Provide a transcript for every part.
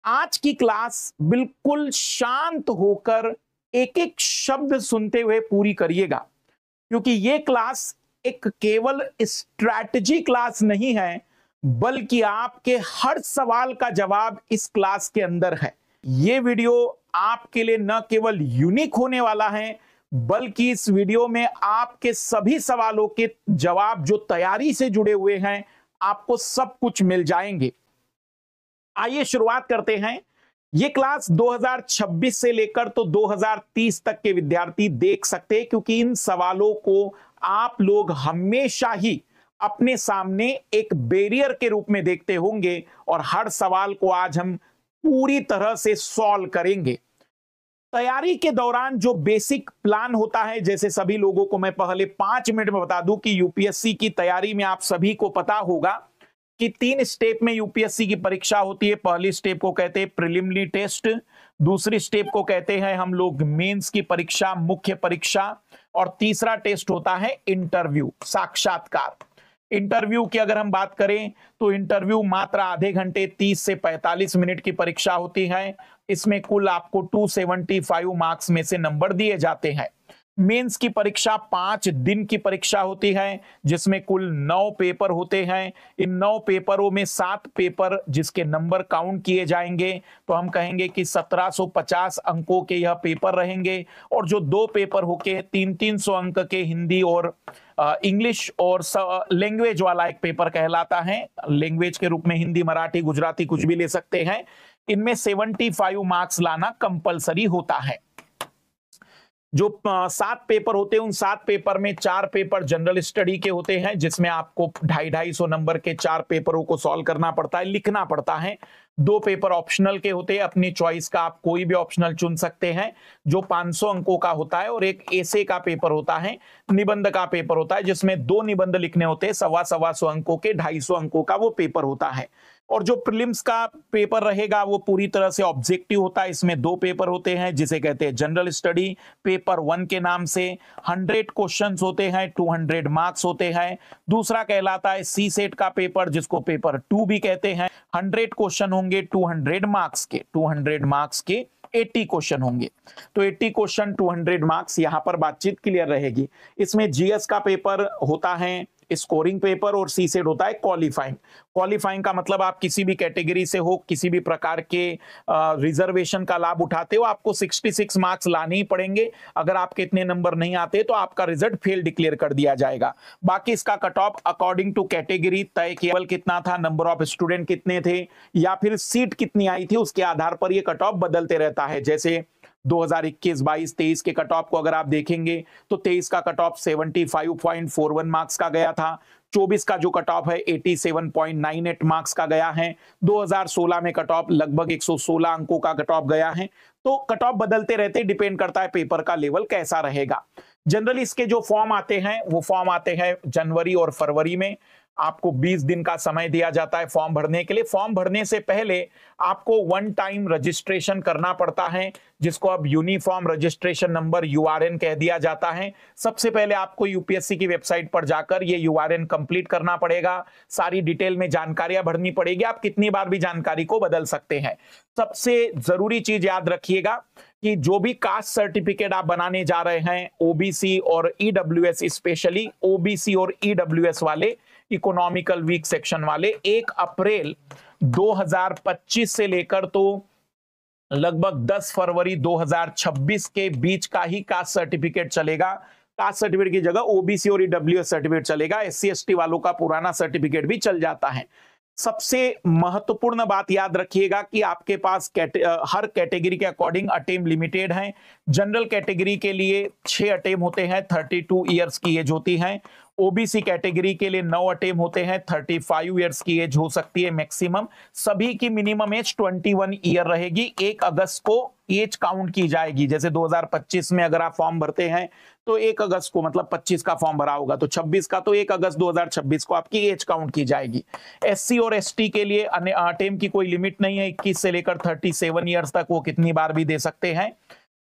आज की क्लास बिल्कुल शांत होकर एक एक शब्द सुनते हुए पूरी करिएगा, क्योंकि ये क्लास एक केवल स्ट्रैटेजी क्लास नहीं है, बल्कि आपके हर सवाल का जवाब इस क्लास के अंदर है। ये वीडियो आपके लिए न केवल यूनिक होने वाला है, बल्कि इस वीडियो में आपके सभी सवालों के जवाब जो तैयारी से जुड़े हुए हैं, आपको सब कुछ मिल जाएंगे। आइए शुरुआत करते हैं। यह क्लास 2026 से लेकर तो 2030 तक के विद्यार्थी देख सकते हैं, क्योंकि इन सवालों को आप लोग हमेशा ही अपने सामने एक बैरियर के रूप में देखते होंगे और हर सवाल को आज हम पूरी तरह से सॉल्व करेंगे। तैयारी के दौरान जो बेसिक प्लान होता है, जैसे सभी लोगों को मैं पहले 5 मिनट में बता दूं कि यूपीएससी की तैयारी में आप सभी को पता होगा कि 3 स्टेप में यूपीएससी की परीक्षा होती है। पहली स्टेप को कहते हैं प्रिलिमिनरी टेस्ट, दूसरी स्टेप को कहते हैं हम लोग मेंस की परीक्षा, मुख्य परीक्षा, और तीसरा टेस्ट होता है इंटरव्यू, साक्षात्कार। इंटरव्यू की अगर हम बात करें तो इंटरव्यू मात्र आधे घंटे 30 से 45 मिनट की परीक्षा होती है। इसमें कुल आपको 275 मार्क्स में से नंबर दिए जाते हैं। मेंस की परीक्षा 5 दिन की परीक्षा होती है, जिसमें कुल 9 पेपर होते हैं। इन 9 पेपरों में 7 पेपर जिसके नंबर काउंट किए जाएंगे, तो हम कहेंगे कि 1750 अंकों के यह पेपर रहेंगे। और जो 2 पेपर होके 300 अंक के हिंदी और इंग्लिश और लैंग्वेज वाला एक पेपर कहलाता है। लैंग्वेज के रूप में हिंदी, मराठी, गुजराती कुछ भी ले सकते हैं। इनमें 75 मार्क्स लाना कंपलसरी होता है। जो 7 पेपर होते हैं, उन 7 पेपर में 4 पेपर जनरल स्टडी के होते हैं, जिसमें आपको 250 नंबर के 4 पेपरों को सॉल्व करना पड़ता है, लिखना पड़ता है। 2 पेपर ऑप्शनल के होते हैं, अपनी चॉइस का आप कोई भी ऑप्शनल चुन सकते हैं, जो 500 अंकों का होता है। और एक एसे का पेपर होता है, निबंध का पेपर होता है, जिसमें 2 निबंध लिखने होते हैं, 125 अंकों के, 250 अंकों का वो पेपर होता है। और जो प्रीलिम्स का पेपर रहेगा वो पूरी तरह से ऑब्जेक्टिव होता है। इसमें 2 पेपर होते हैं, जिसे कहते हैं जनरल स्टडी पेपर 1 के नाम से। 100 क्वेश्चंस होते हैं, 200 मार्क्स होते हैं। दूसरा कहलाता है सी सेट का पेपर, जिसको पेपर 2 भी कहते हैं। 100 क्वेश्चन होंगे 200 मार्क्स के, 200 मार्क्स के 80 क्वेश्चन होंगे। तो 80 क्वेश्चन 200 मार्क्स, यहां पर बातचीत क्लियर रहेगी। इसमें जीएस का पेपर होता है, स्कोरिंग पेपर, और सी सेट होता है क्वालिफाइंग। क्वालिफाइंग का मतलब आप किसी भी कैटेगरी से हो, किसी भी प्रकार के रिजर्वेशन का लाभ उठाते हो, आपको 66 मार्क्स लाने ही पड़ेंगे। अगर आपके इतने नंबर नहीं आते तो आपका रिजल्ट फेल डिक्लेयर कर दिया जाएगा। बाकी इसका cut off according to category तय, केवल कितना था, नंबर ऑफ स्टूडेंट कितने थे, या फिर सीट कितनी आई थी, उसके आधार पर यह कट ऑफ बदलते रहता है। जैसे 2021, 22, 23 के कट ऑफ को अगर आप देखेंगे तो 23 का कट ऑफ 75.41 मार्क्स का गया था। 24 का जो कट ऑफ है 87.98 मार्क्स का गया है। 2016 में कट ऑफ लगभग 116 अंकों का कट ऑफ गया है। तो कट ऑफ बदलते रहते, डिपेंड करता है पेपर का लेवल कैसा रहेगा। जनरली इसके जो फॉर्म आते हैं वो फॉर्म आते हैं जनवरी और फरवरी में। आपको 20 दिन का समय दिया जाता है फॉर्म भरने के लिए। फॉर्म भरने से पहले आपको 1 टाइम रजिस्ट्रेशन करना पड़ता है, जिसको अब यूनिफॉर्म रजिस्ट्रेशन नंबर यूआरएन कह दिया जाता है। सबसे पहले आपको यूपीएससी की वेबसाइट पर जाकर ये यूआरएन कंप्लीट करना पड़ेगा। सारी डिटेल में जानकारियां भरनी पड़ेगी। आप कितनी बार भी जानकारी को बदल सकते हैं। सबसे जरूरी चीज याद रखिएगा कि जो भी कास्ट सर्टिफिकेट आप बनाने जा रहे हैं, ओबीसी और ईडब्ल्यूएस, स्पेशली ओबीसी और ईडब्ल्यूएस वाले, इकोनॉमिकल वीक सेक्शन वाले, 1 अप्रैल 2025 से लेकर तो लगभग 10 फरवरी 2026 के बीच का ही कास्ट सर्टिफिकेट चलेगा। कास्ट सर्टिफिकेट की जगह ओबीसी और ईडब्ल्यूएस सर्टिफिकेट चलेगा। एससी एसटी वालों का पुराना सर्टिफिकेट भी चल जाता है। सबसे महत्वपूर्ण बात याद रखिएगा कि आपके पास हर कैटेगरी के अकॉर्डिंग अटेम लिमिटेड है। जनरल कैटेगरी के लिए 6 अटेम होते हैं, 32 ईयर्स की एज होती है। ओबीसी कैटेगरी के लिए 9 अटेम होते हैं, 35 ईयर्स की एज हो सकती है मैक्सिमम। सभी की मिनिमम एज 21 ईयर रहेगी। 1 अगस्त को एज काउंट की जाएगी। जैसे 2025 में अगर आप फॉर्म भरते हैं तो 1 अगस्त को, मतलब 25 का फॉर्म भरा होगा तो 26 का, तो 1 अगस्त 2026 को आपकी एज काउंट की जाएगी। एससी और एसटी के लिए अटेम की कोई लिमिट नहीं है। 21 से लेकर 37 ईयर्स तक वो कितनी बार भी दे सकते हैं।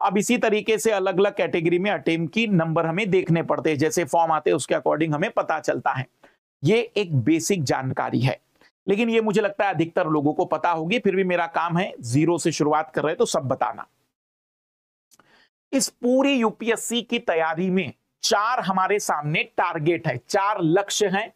अब इसी तरीके से अलग अलग कैटेगरी में अटेम्प्ट की नंबर हमें देखने पड़ते हैं, जैसे फॉर्म आते हैं उसके अकॉर्डिंग हमें पता चलता है। ये एक बेसिक जानकारी है। लेकिन ये मुझे लगता है अधिकतर लोगों को पता होगी, फिर भी मेरा काम है, जीरो से शुरुआत कर रहे तो सब बताना। इस पूरी यूपीएससी की तैयारी में 4 हमारे सामने टारगेट है, 4 लक्ष्य हैं।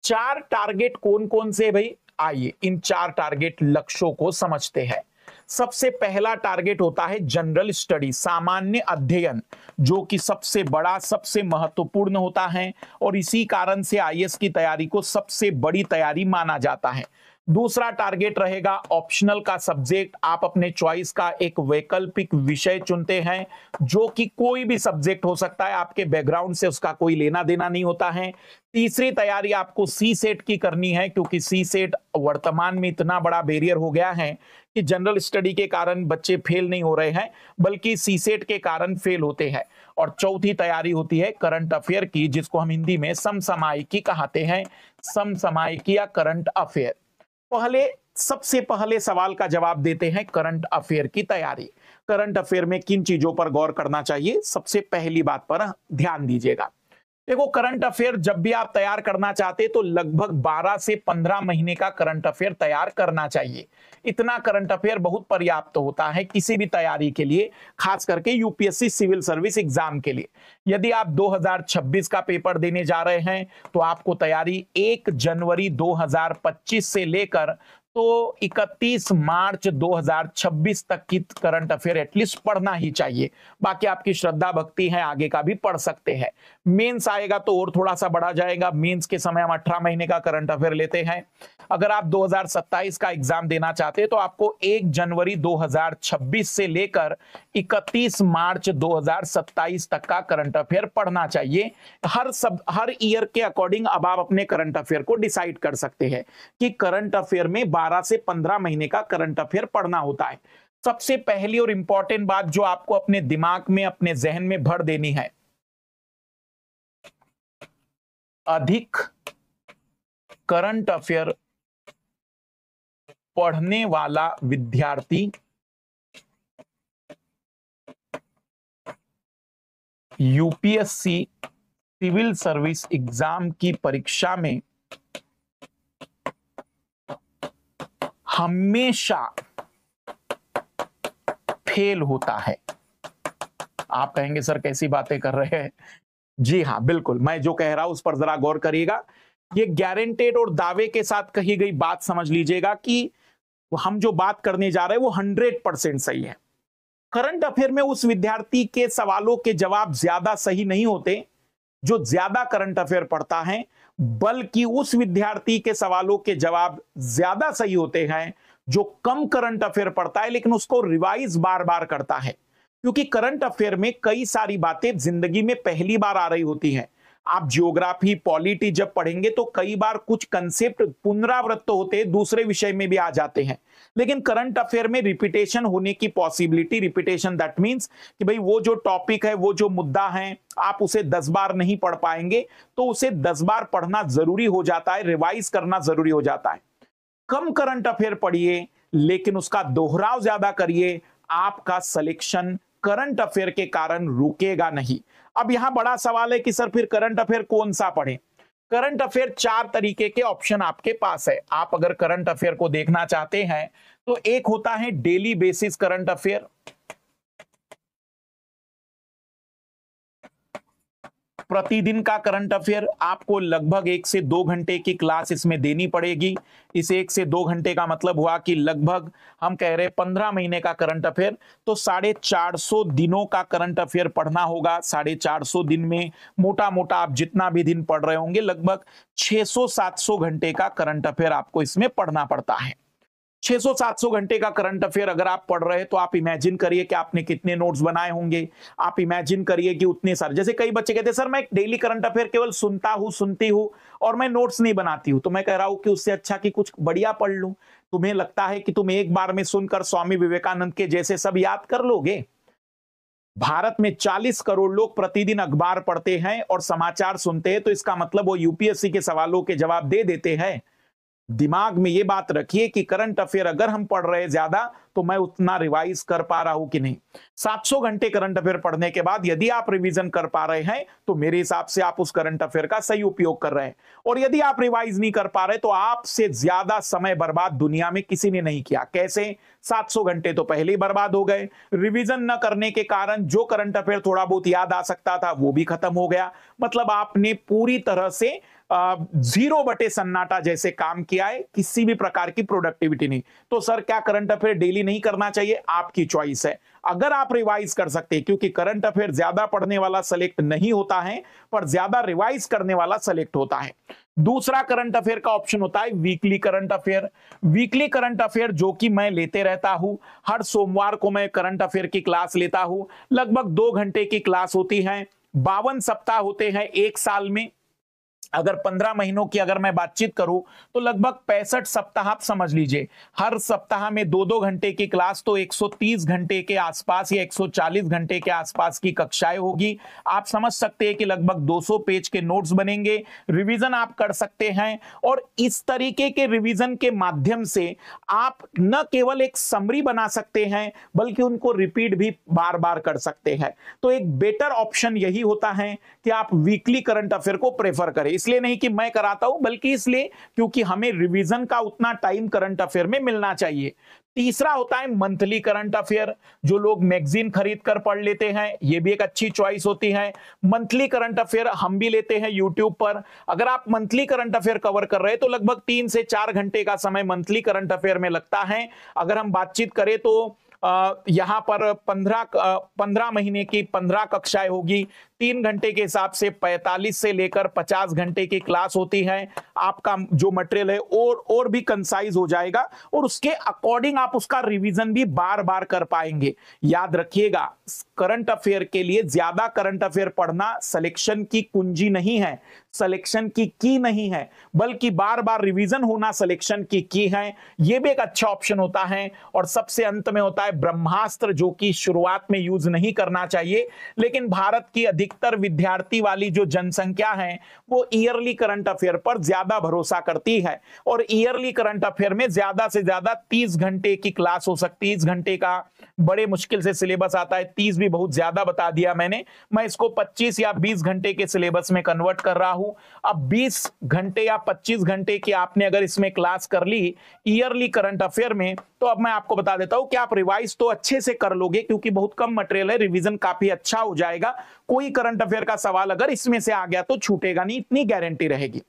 4 टारगेट कौन कौन से भाई, आइए इन 4 टारगेट लक्ष्यों को समझते हैं। सबसे पहला टारगेट होता है जनरल स्टडी, सामान्य अध्ययन, जो कि सबसे बड़ा, सबसे महत्वपूर्ण होता है और इसी कारण से आईएएस की तैयारी को सबसे बड़ी तैयारी माना जाता है। दूसरा टारगेट रहेगा ऑप्शनल का सब्जेक्ट, आप अपने चॉइस का एक वैकल्पिक विषय चुनते हैं, जो कि कोई भी सब्जेक्ट हो सकता है, आपके बैकग्राउंड से उसका कोई लेना देना नहीं होता है। तीसरी तैयारी आपको सी सेट की करनी है, क्योंकि सी सेट वर्तमान में इतना बड़ा बैरियर हो गया है कि जनरल स्टडी के कारण बच्चे फेल नहीं हो रहे हैं, बल्कि सी सेट के कारण फेल होते हैं। और चौथी तैयारी होती है करंट अफेयर की, जिसको हम हिंदी में समसामयिकी कहते हैं, समसामयिकी या करंट अफेयर। सबसे पहले सवाल का जवाब देते हैं करंट अफेयर की तैयारी। करंट अफेयर में किन चीजों पर गौर करना चाहिए, सबसे पहली बात पर ध्यान दीजिएगा। देखो, करंट अफेयर जब भी आप तैयार करना चाहते तो लगभग 12 से 15 महीने का करंट अफेयर तैयार करना चाहिए। इतना करंट अफेयर बहुत पर्याप्त होता है किसी भी तैयारी के लिए, खास करके यूपीएससी सिविल सर्विस एग्जाम के लिए। यदि आप 2026 का पेपर देने जा रहे हैं तो आपको तैयारी 1 जनवरी 2025 से लेकर तो 31 मार्च 2026 तक की करंट अफेयर एटलीस्ट पढ़ना ही चाहिए। बाकी आपकी श्रद्धा भक्ति है, आगे का भी पढ़ सकते हैं। मेंस आएगा तो और थोड़ा सा बढ़ा जाएगा। मेंस के समय हम 18 महीने का करंट अफेयर लेते हैं। अगर आप 2027 का एग्जाम देना चाहते हैं तो आपको 1 जनवरी 2026 से लेकर 31 मार्च 2027 तक का करंट अफेयर पढ़ना चाहिए। हर ईयर के अकॉर्डिंग अब आप अपने करंट अफेयर को डिसाइड कर सकते हैं कि करंट अफेयर में 12 से 15 महीने का करंट अफेयर पढ़ना होता है। सबसे पहली और इंपॉर्टेंट बात जो आपको अपने दिमाग में, अपने जहन में भर देनी है, अधिक करंट अफेयर पढ़ने वाला विद्यार्थी यूपीएससी सिविल सर्विस एग्जाम की परीक्षा में हमेशा फेल होता है। आप कहेंगे सर कैसी बातें कर रहे हैं। जी हां, बिल्कुल, मैं जो कह रहा हूं उस पर जरा गौर करिएगा। ये गारंटेड और दावे के साथ कही गई बात समझ लीजिएगा कि हम जो बात करने जा रहे हैं वो 100% सही है। करंट अफेयर में उस विद्यार्थी के सवालों के जवाब ज्यादा सही नहीं होते जो ज्यादा करंट अफेयर पढ़ता है, बल्कि उस विद्यार्थी के सवालों के जवाब ज्यादा सही होते हैं जो कम करंट अफेयर पढ़ता है लेकिन उसको रिवाइज बार बार करता है। क्योंकि करंट अफेयर में कई सारी बातें जिंदगी में पहली बार आ रही होती हैं। आप जियोग्राफी, पॉलिटी जब पढ़ेंगे तो कई बार कुछ कंसेप्ट पुनरावृत्त होते, दूसरे विषय में भी आ जाते हैं। लेकिन करंट अफेयर में रिपीटेशन होने की पॉसिबिलिटी, रिपीटेशन दैट मींस कि भाई वो जो टॉपिक है, वो जो मुद्दा है, आप उसे 10 बार नहीं पढ़ पाएंगे, तो उसे 10 बार पढ़ना जरूरी हो जाता है, रिवाइज करना जरूरी हो जाता है। कम करंट अफेयर पढ़िए लेकिन उसका दोहराव ज्यादा करिए, आपका सिलेक्शन करंट अफेयर के कारण रुकेगा नहीं। अब यहां बड़ा सवाल है कि सर फिर करंट अफेयर कौन सा पढ़ें। करंट अफेयर 4 तरीके के ऑप्शन आपके पास है। आप अगर करंट अफेयर को देखना चाहते हैं तो एक होता है डेली बेसिस करंट अफेयर, प्रतिदिन का करंट अफेयर। आपको लगभग 1 से 2 घंटे की क्लास इसमें देनी पड़ेगी। इस 1 से 2 घंटे का मतलब हुआ कि लगभग हम कह रहे हैं 15 महीने का करंट अफेयर, तो 450 दिनों का करंट अफेयर पढ़ना होगा। 450 दिन में मोटा मोटा आप जितना भी दिन पढ़ रहे होंगे, लगभग 600-700 घंटे का करंट अफेयर आपको इसमें पढ़ना पड़ता है। 600-700 घंटे का करंट अफेयर अगर आप पढ़ रहे हैं तो आप इमेजिन करिए कि आपने कितने नोट्स बनाए होंगे। आप इमेजिन करिए कि उतने सारे, जैसे कई बच्चे कहते हैं सर मैं डेली करंट अफेयर केवल सुनती हूं और मैं नोट्स नहीं बनाती हूं। तो मैं कह रहा हूं कि उससे अच्छा कि कुछ बढ़िया पढ़ लूं। तुम्हें लगता है कि तुम एक बार में सुनकर स्वामी विवेकानंद के जैसे सब याद कर लोगे? भारत में 40 करोड़ लोग प्रतिदिन अखबार पढ़ते हैं और समाचार सुनते हैं, तो इसका मतलब वो यूपीएससी के सवालों के जवाब दे देते हैं। दिमाग में ये बात रखिए कि करंट अफेयर अगर हम पढ़ रहे हैं ज्यादा तो मैं उतना रिवाइज कर पा रहा हूं कि नहीं। 700 घंटे करंट अफेयर पढ़ने के बाद यदि आप रिवीजन कर पा रहे हैं तो मेरे हिसाब से आप उस करंट अफेयर का सही उपयोग कर रहे हैं, और यदि आप रिवाइज नहीं कर पा रहे तो आपसे ज्यादा समय बर्बाद दुनिया में किसी ने नहीं किया। कैसे? 700 घंटे तो पहले ही बर्बाद हो गए। रिवीजन न करने के कारण जो करंट अफेयर थोड़ा बहुत याद आ सकता था वो भी खत्म हो गया। मतलब आपने पूरी तरह से 0 बटे सन्नाटा जैसे काम किया है, किसी भी प्रकार की प्रोडक्टिविटी नहीं। तो सर क्या करंट अफेयर डेली नहीं करना चाहिए? आपकी चॉइस है। अगर आप रिवाइज कर सकते हैं, क्योंकि करंट अफेयर ज्यादा पढ़ने वाला सेलेक्ट नहीं होता है पर ज्यादा रिवाइज करने वाला सेलेक्ट होता है। दूसरा करंट अफेयर का ऑप्शन होता है weekly current affair. Weekly current affair जो कि मैं लेते रहता हूं, हर सोमवार को मैं करंट अफेयर की क्लास लेता हूं। लगभग 2 घंटे की क्लास होती है। 52 सप्ताह होते हैं एक साल में। अगर 15 महीनों की अगर मैं बातचीत करूं तो लगभग 65 सप्ताह आप समझ लीजिए। हर सप्ताह में 2-2 घंटे की क्लास, तो 130 घंटे के आसपास या 140 घंटे के आसपास की कक्षाएं होगी। आप समझ सकते हैं कि लगभग 200 पेज के नोट्स बनेंगे। रिवीजन आप कर सकते हैं, और इस तरीके के रिवीजन के माध्यम से आप न केवल एक समरी बना सकते हैं बल्कि उनको रिपीट भी बार बार कर सकते हैं। तो एक बेटर ऑप्शन यही होता है कि आप वीकली करंट अफेयर को प्रेफर करें। इसलिए नहीं कि मैं कराता हूं, बल्कि इसलिए क्योंकि हमें रिवीजन का उतना टाइम करंट अफेयर में मिलना चाहिए। तीसरा होता है मंथली करंट अफेयर, जो लोग मैगजीन खरीद कर पढ़ लेते हैं, ये भी एक अच्छी चॉइस होती है। मंथली करंट अफेयर हम भी लेते हैं यूट्यूब पर। अगर आप मंथली करंट अफेयर कवर कर रहे हैं तो लगभग 3 से 4 घंटे का समय मंथली करंट अफेयर में लगता है। अगर हम बातचीत करें तो यहां पर 15 महीने की 15 कक्षाएं होगी। 3 घंटे के हिसाब से 45 से लेकर 50 घंटे की क्लास होती है। आपका जो मटेरियल है और भी कंसाइज हो जाएगा, और उसके अकॉर्डिंग आप उसका रिवीजन भी बार बार कर पाएंगे। याद रखिएगा, करंट अफेयर के लिए ज्यादा करंट अफेयर पढ़ना सिलेक्शन की कुंजी नहीं है, सिलेक्शन की नहीं है, बल्कि बार बार रिवीजन होना सिलेक्शन की है। यह भी एक अच्छा ऑप्शन होता है। और सबसे अंत में होता है ब्रह्मास्त्र, जो कि शुरुआत में यूज नहीं करना चाहिए, लेकिन भारत की अधिकतर विद्यार्थी वाली जो जनसंख्या है वो ईयरली करंट अफेयर पर ज्यादा भरोसा करती है। और ईयरली करंट अफेयर में ज्यादा से ज्यादा 30 घंटे की क्लास हो सकती है। 30 घंटे का बड़े मुश्किल से सिलेबस आता है, 30 भी बहुत ज्यादा बता दिया मैंने। मैं इसको 25 या 20 घंटे के सिलेबस में कन्वर्ट कर रहा हूं। अब 20 घंटे या 25 घंटे की आपने अगर इसमें क्लास कर ली ईयरली करंट अफेयर में, तो अब मैं आपको बता देता हूं कि आप रिवाइज तो अच्छे से कर लोगे, क्योंकि बहुत कम मटेरियल है, रिवीजन काफी अच्छा हो जाएगा। कोई करंट अफेयर का सवाल अगर इसमें से आ गया तो छूटेगा नहीं, इतनी गारंटी रहेगी।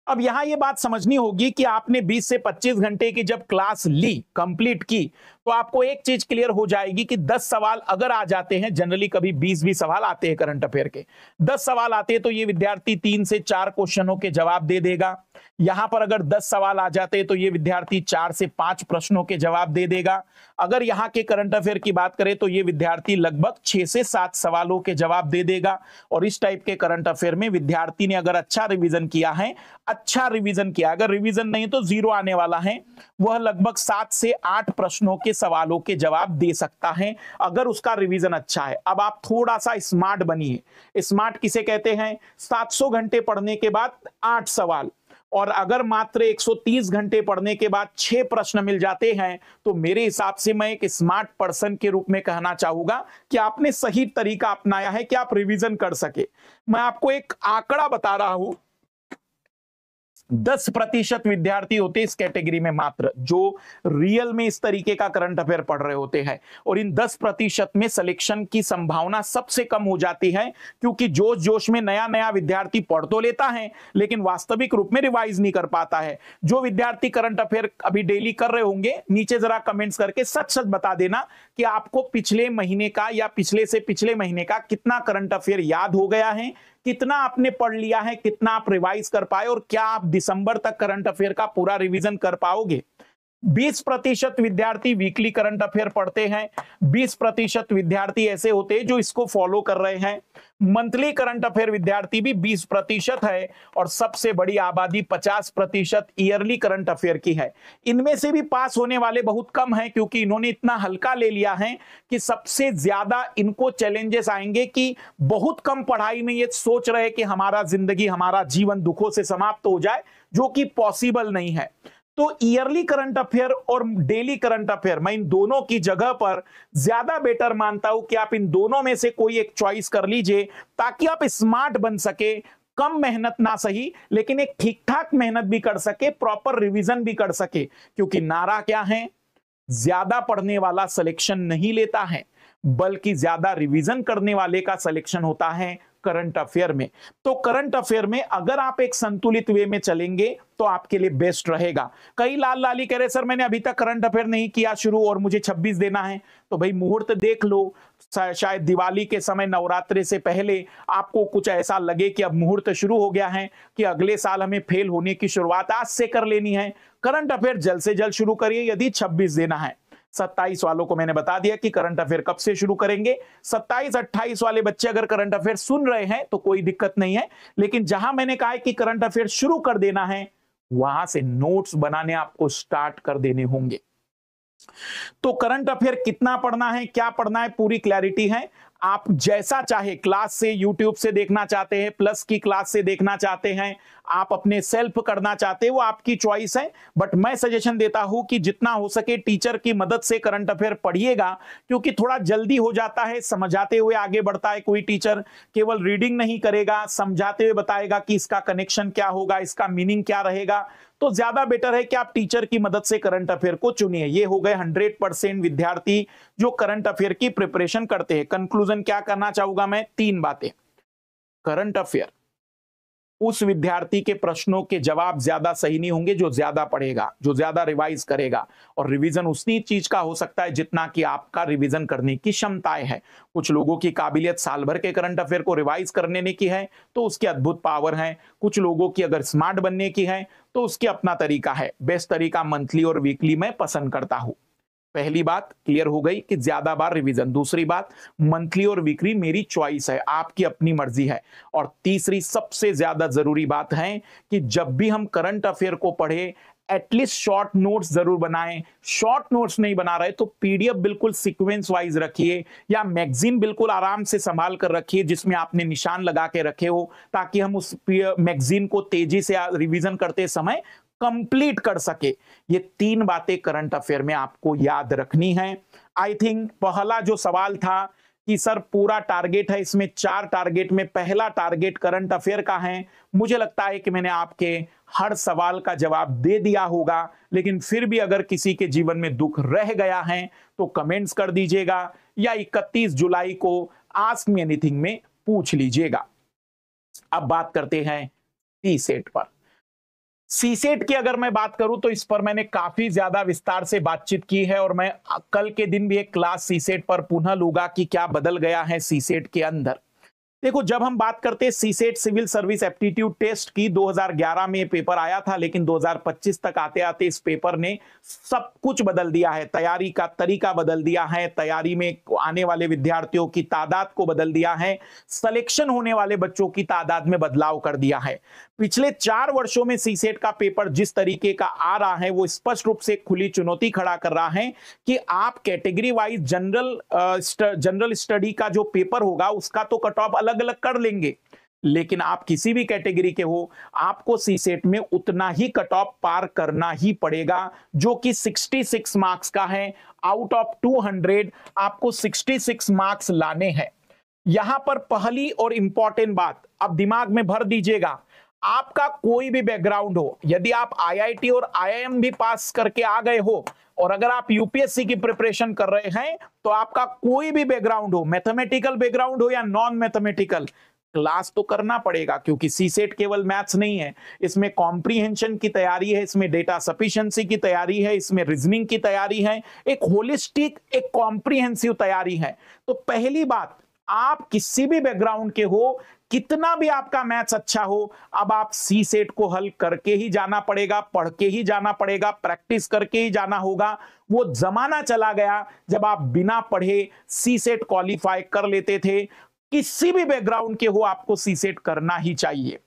अब यहां यह बात समझनी होगी कि आपने 20 से 25 घंटे की जब क्लास ली, कंप्लीट की, तो आपको एक चीज क्लियर हो जाएगी कि 10 सवाल अगर आ जाते हैं, जनरली कभी 20 भी सवाल आते हैं करंट अफेयर के, 10 सवाल आते हैं तो ये विद्यार्थी 3 से 4 क्वेश्चनों के जवाब दे देगा। यहां पर अगर 10 सवाल आ जाते हैं तो ये विद्यार्थी 4 से 5 प्रश्नों के जवाब दे देगा। अगर यहां के करंट अफेयर की बात करें तो ये विद्यार्थी लगभग 6 से 7 सवालों के जवाब दे देगा। और इस टाइप के करंट अफेयर में विद्यार्थी ने अगर अच्छा रिवीजन किया है, अगर रिवीजन नहीं तो 0 आने वाला है, वह लगभग 7 से 8 प्रश्नों के सवालों के जवाब दे सकता है अगर उसका रिवीजन अच्छा है। अब आप थोड़ा सा स्मार्ट बनिए। स्मार्ट किसे कहते हैं? 700 घंटे पढ़ने के बाद 8 सवाल, और अगर मात्र 130 घंटे पढ़ने के बाद 6 प्रश्न मिल जाते हैं, तो मेरे हिसाब से मैं एक स्मार्ट पर्सन के रूप में कहना चाहूंगा कि आपने सही तरीका अपनाया है कि आप रिवीजन कर सके। मैं आपको एक आंकड़ा बता रहा हूं, 10% विद्यार्थी होते इस कैटेगरी में मात्र, जो रियल में इस तरीके का करंट अफेयर पढ़ रहे होते हैं। और इन 10% में सिलेक्शन की संभावना सबसे कम हो जाती है, क्योंकि जोश जोश में नया नया विद्यार्थी पढ़ तो लेता है लेकिन वास्तविक रूप में रिवाइज नहीं कर पाता है। जो विद्यार्थी करंट अफेयर अभी डेली कर रहे होंगे, नीचे जरा कमेंट्स करके सच सच बता देना कि आपको पिछले महीने का या पिछले से पिछले महीने का कितना करंट अफेयर याद हो गया है, कितना आपने पढ़ लिया है, कितना आप रिवाइज कर पाए, और क्या आप दिसंबर तक करंट अफेयर का पूरा रिवीजन कर पाओगे। 20% विद्यार्थी वीकली करंट अफेयर पढ़ते हैं, 20% विद्यार्थी ऐसे होते हैं जो इसको फॉलो कर रहे हैं। मंथली करंट अफेयर विद्यार्थी भी 20% है, और सबसे बड़ी आबादी 50% ईयरली करंट अफेयर की है। इनमें से भी पास होने वाले बहुत कम हैं, क्योंकि इन्होंने इतना हल्का ले लिया है कि सबसे ज्यादा इनको चैलेंजेस आएंगे कि बहुत कम पढ़ाई में ये सोच रहे कि हमारा जिंदगी, हमारा जीवन दुखों से समाप्त हो जाए, जो कि पॉसिबल नहीं है। तो ईयरली करंट अफेयर और डेली करंट अफेयर, मैं इन दोनों की जगह पर ज्यादा बेटर मानता हूं कि आप इन दोनों में से कोई एक चॉइस कर लीजिए, ताकि आप स्मार्ट बन सके, कम मेहनत ना सही लेकिन एक ठीक ठाक मेहनत भी कर सके, प्रॉपर रिवीजन भी कर सके। क्योंकि नारा क्या है, ज्यादा पढ़ने वाला सिलेक्शन नहीं लेता है, बल्कि ज्यादा रिवीजन करने वाले का सिलेक्शन होता है करंट अफेयर में। तो करंट अफेयर में अगर आप एक संतुलित वे में चलेंगे तो आपके लिए बेस्ट रहेगा। कई लाल लाली कह रहे सर मैंने अभी तक करंट अफेयर नहीं किया शुरू और मुझे 26 देना है, तो भाई मुहूर्त देख लो। शायद दिवाली के समय, नवरात्रि से पहले आपको कुछ ऐसा लगे कि अब मुहूर्त शुरू हो गया है कि अगले साल हमें फेल होने की शुरुआत आज से कर लेनी है। करंट अफेयर जल्द से जल्द शुरू करिए यदि 26 देना है। 27 वालों को मैंने बता दिया कि करंट अफेयर कब से शुरू करेंगे। 27-28 वाले बच्चे अगर करंट अफेयर सुन रहे हैं तो कोई दिक्कत नहीं है, लेकिन जहां मैंने कहा है कि करंट अफेयर शुरू कर देना है, वहां से नोट्स बनाने आपको स्टार्ट कर देने होंगे। तो करंट अफेयर कितना पढ़ना है, क्या पढ़ना है, पूरी क्लैरिटी है। आप जैसा चाहे, क्लास से, यूट्यूब से देखना चाहते हैं, प्लस की क्लास से देखना चाहते हैं, आप अपने सेल्फ करना चाहते हैं, वो आपकी चॉइस है। बट मैं सजेशन देता हूं कि जितना हो सके टीचर की मदद से करंट अफेयर पढ़िएगा, क्योंकि थोड़ा जल्दी हो जाता है, समझाते हुए आगे बढ़ता है। कोई टीचर केवल रीडिंग नहीं करेगा, समझाते हुए बताएगा कि इसका कनेक्शन क्या होगा, इसका मीनिंग क्या रहेगा। तो ज्यादा बेटर है कि आप टीचर की मदद से करंट अफेयर को चुनिए। ये हो गए 100% विद्यार्थी जो करंट अफेयर की प्रिपरेशन करते हैं। कंक्लूजन क्या करना चाहूंगा मैं, 3 बातें। करंट अफेयर उस विद्यार्थी के प्रश्नों के जवाब ज्यादा सही नहीं होंगे जो ज्यादा पढ़ेगा, जो ज्यादा रिवाइज करेगा। और रिवीजन उसी चीज का हो सकता है जितना कि आपका रिवीजन करने की क्षमताएं है। कुछ लोगों की काबिलियत साल भर के करंट अफेयर को रिवाइज करने की है तो उसकी अद्भुत पावर है। कुछ लोगों की अगर स्मार्ट बनने की है तो उसकी अपना तरीका है। बेस्ट तरीका मंथली और वीकली में पसंद करता हूं। पहली बात क्लियर हो गई कि ज्यादा बार रिवीजन। दूसरी बात, मंथली और वीकली मेरी चॉइस है, आपकी अपनी मर्जी है। और तीसरी सबसे ज्यादा जरूरी बात है कि जब भी हम करंट अफेयर को पढ़े, एटलीस्ट शॉर्ट नोट्स जरूर बनाएं। शॉर्ट नोट्स नहीं बना रहे तो पीडीएफ बिल्कुल सीक्वेंस वाइज रखिए, या मैगजीन बिल्कुल आराम से संभाल कर रखिए जिसमें आपने निशान लगा के रखे हो, ताकि हम उस मैगजीन को तेजी से रिवीजन करते समय कंप्लीट कर सके। ये 3 बातें करंट अफेयर में आपको याद रखनी है। आई थिंक पहला जो सवाल था कि सर पूरा टारगेट है, इसमें 4 टारगेट में पहला टारगेट करंट अफेयर का है। मुझे लगता है कि मैंने आपके हर सवाल का जवाब दे दिया होगा, लेकिन फिर भी अगर किसी के जीवन में दुख रह गया है तो कमेंट्स कर दीजिएगा, या 31 जुलाई को आस्क मी एनीथिंग में पूछ लीजिएगा। अब बात करते हैं सीसेट पर। सीसेट की अगर मैं बात करूं तो इस पर मैंने काफी ज्यादा विस्तार से बातचीत की है, और मैं कल के दिन भी एक क्लास सीसेट पर पुनः लूंगा कि क्या बदल गया है सीसेट के अंदर। देखो, जब हम बात करते हैं CSAT civil service aptitude test की, 2011 में पेपर आया था, लेकिन 2025 तक आते आते इस पेपर ने सब कुछ बदल दिया है। तैयारी का तरीका बदल दिया है, तैयारी में आने वाले विद्यार्थियों की तादाद को बदल दिया है, सिलेक्शन होने वाले बच्चों की तादाद में बदलाव कर दिया है। पिछले 4 वर्षों में सीसेट का पेपर जिस तरीके का आ रहा है वो स्पष्ट रूप से खुली चुनौती खड़ा कर रहा है कि आप कैटेगरी वाइज जनरल स्टडी का जो पेपर होगा उसका तो कट ऑफ अलग अलग कर लेंगे, लेकिन आप किसी भी कैटेगरी के हो, आपको सीसेट में उतना ही कट ऑफ पार करना ही पड़ेगा, जो कि 66 मार्क्स का है। आउट ऑफ 200 आपको 66 मार्क्स लाने हैं। यहां पर पहली और इंपॉर्टेंट बात अब दिमाग में भर दीजिएगा, आपका कोई भी बैकग्राउंड हो, यदि आप आईआईटी और आईआईएम भी पास करके आ गए हो, और अगर आप यूपीएससी की प्रिपरेशन कर रहे हैं, तो आपका कोई भी बैकग्राउंड हो, मैथमेटिकल बैकग्राउंड हो या नॉन मैथमेटिकल, क्लास तो करना पड़ेगा। क्योंकि सीसेट केवल मैथ्स नहीं है, इसमें कॉम्प्रीहेंशन की तैयारी है, इसमें डेटा सफिशिएंसी की तैयारी है, इसमें रीजनिंग की तैयारी है, एक होलिस्टिक, एक कॉम्प्रीहेंसिव तैयारी है। तो पहली बात, आप किसी भी बैकग्राउंड के हो, कितना भी आपका मैथ्स अच्छा हो, अब आप सीसेट को हल करके ही जाना पड़ेगा, पढ़ के ही जाना पड़ेगा, प्रैक्टिस करके ही जाना होगा। वो जमाना चला गया जब आप बिना पढ़े सीसेट क्वालिफाई कर लेते थे। किसी भी बैकग्राउंड के हो, आपको सीसेट करना ही चाहिए।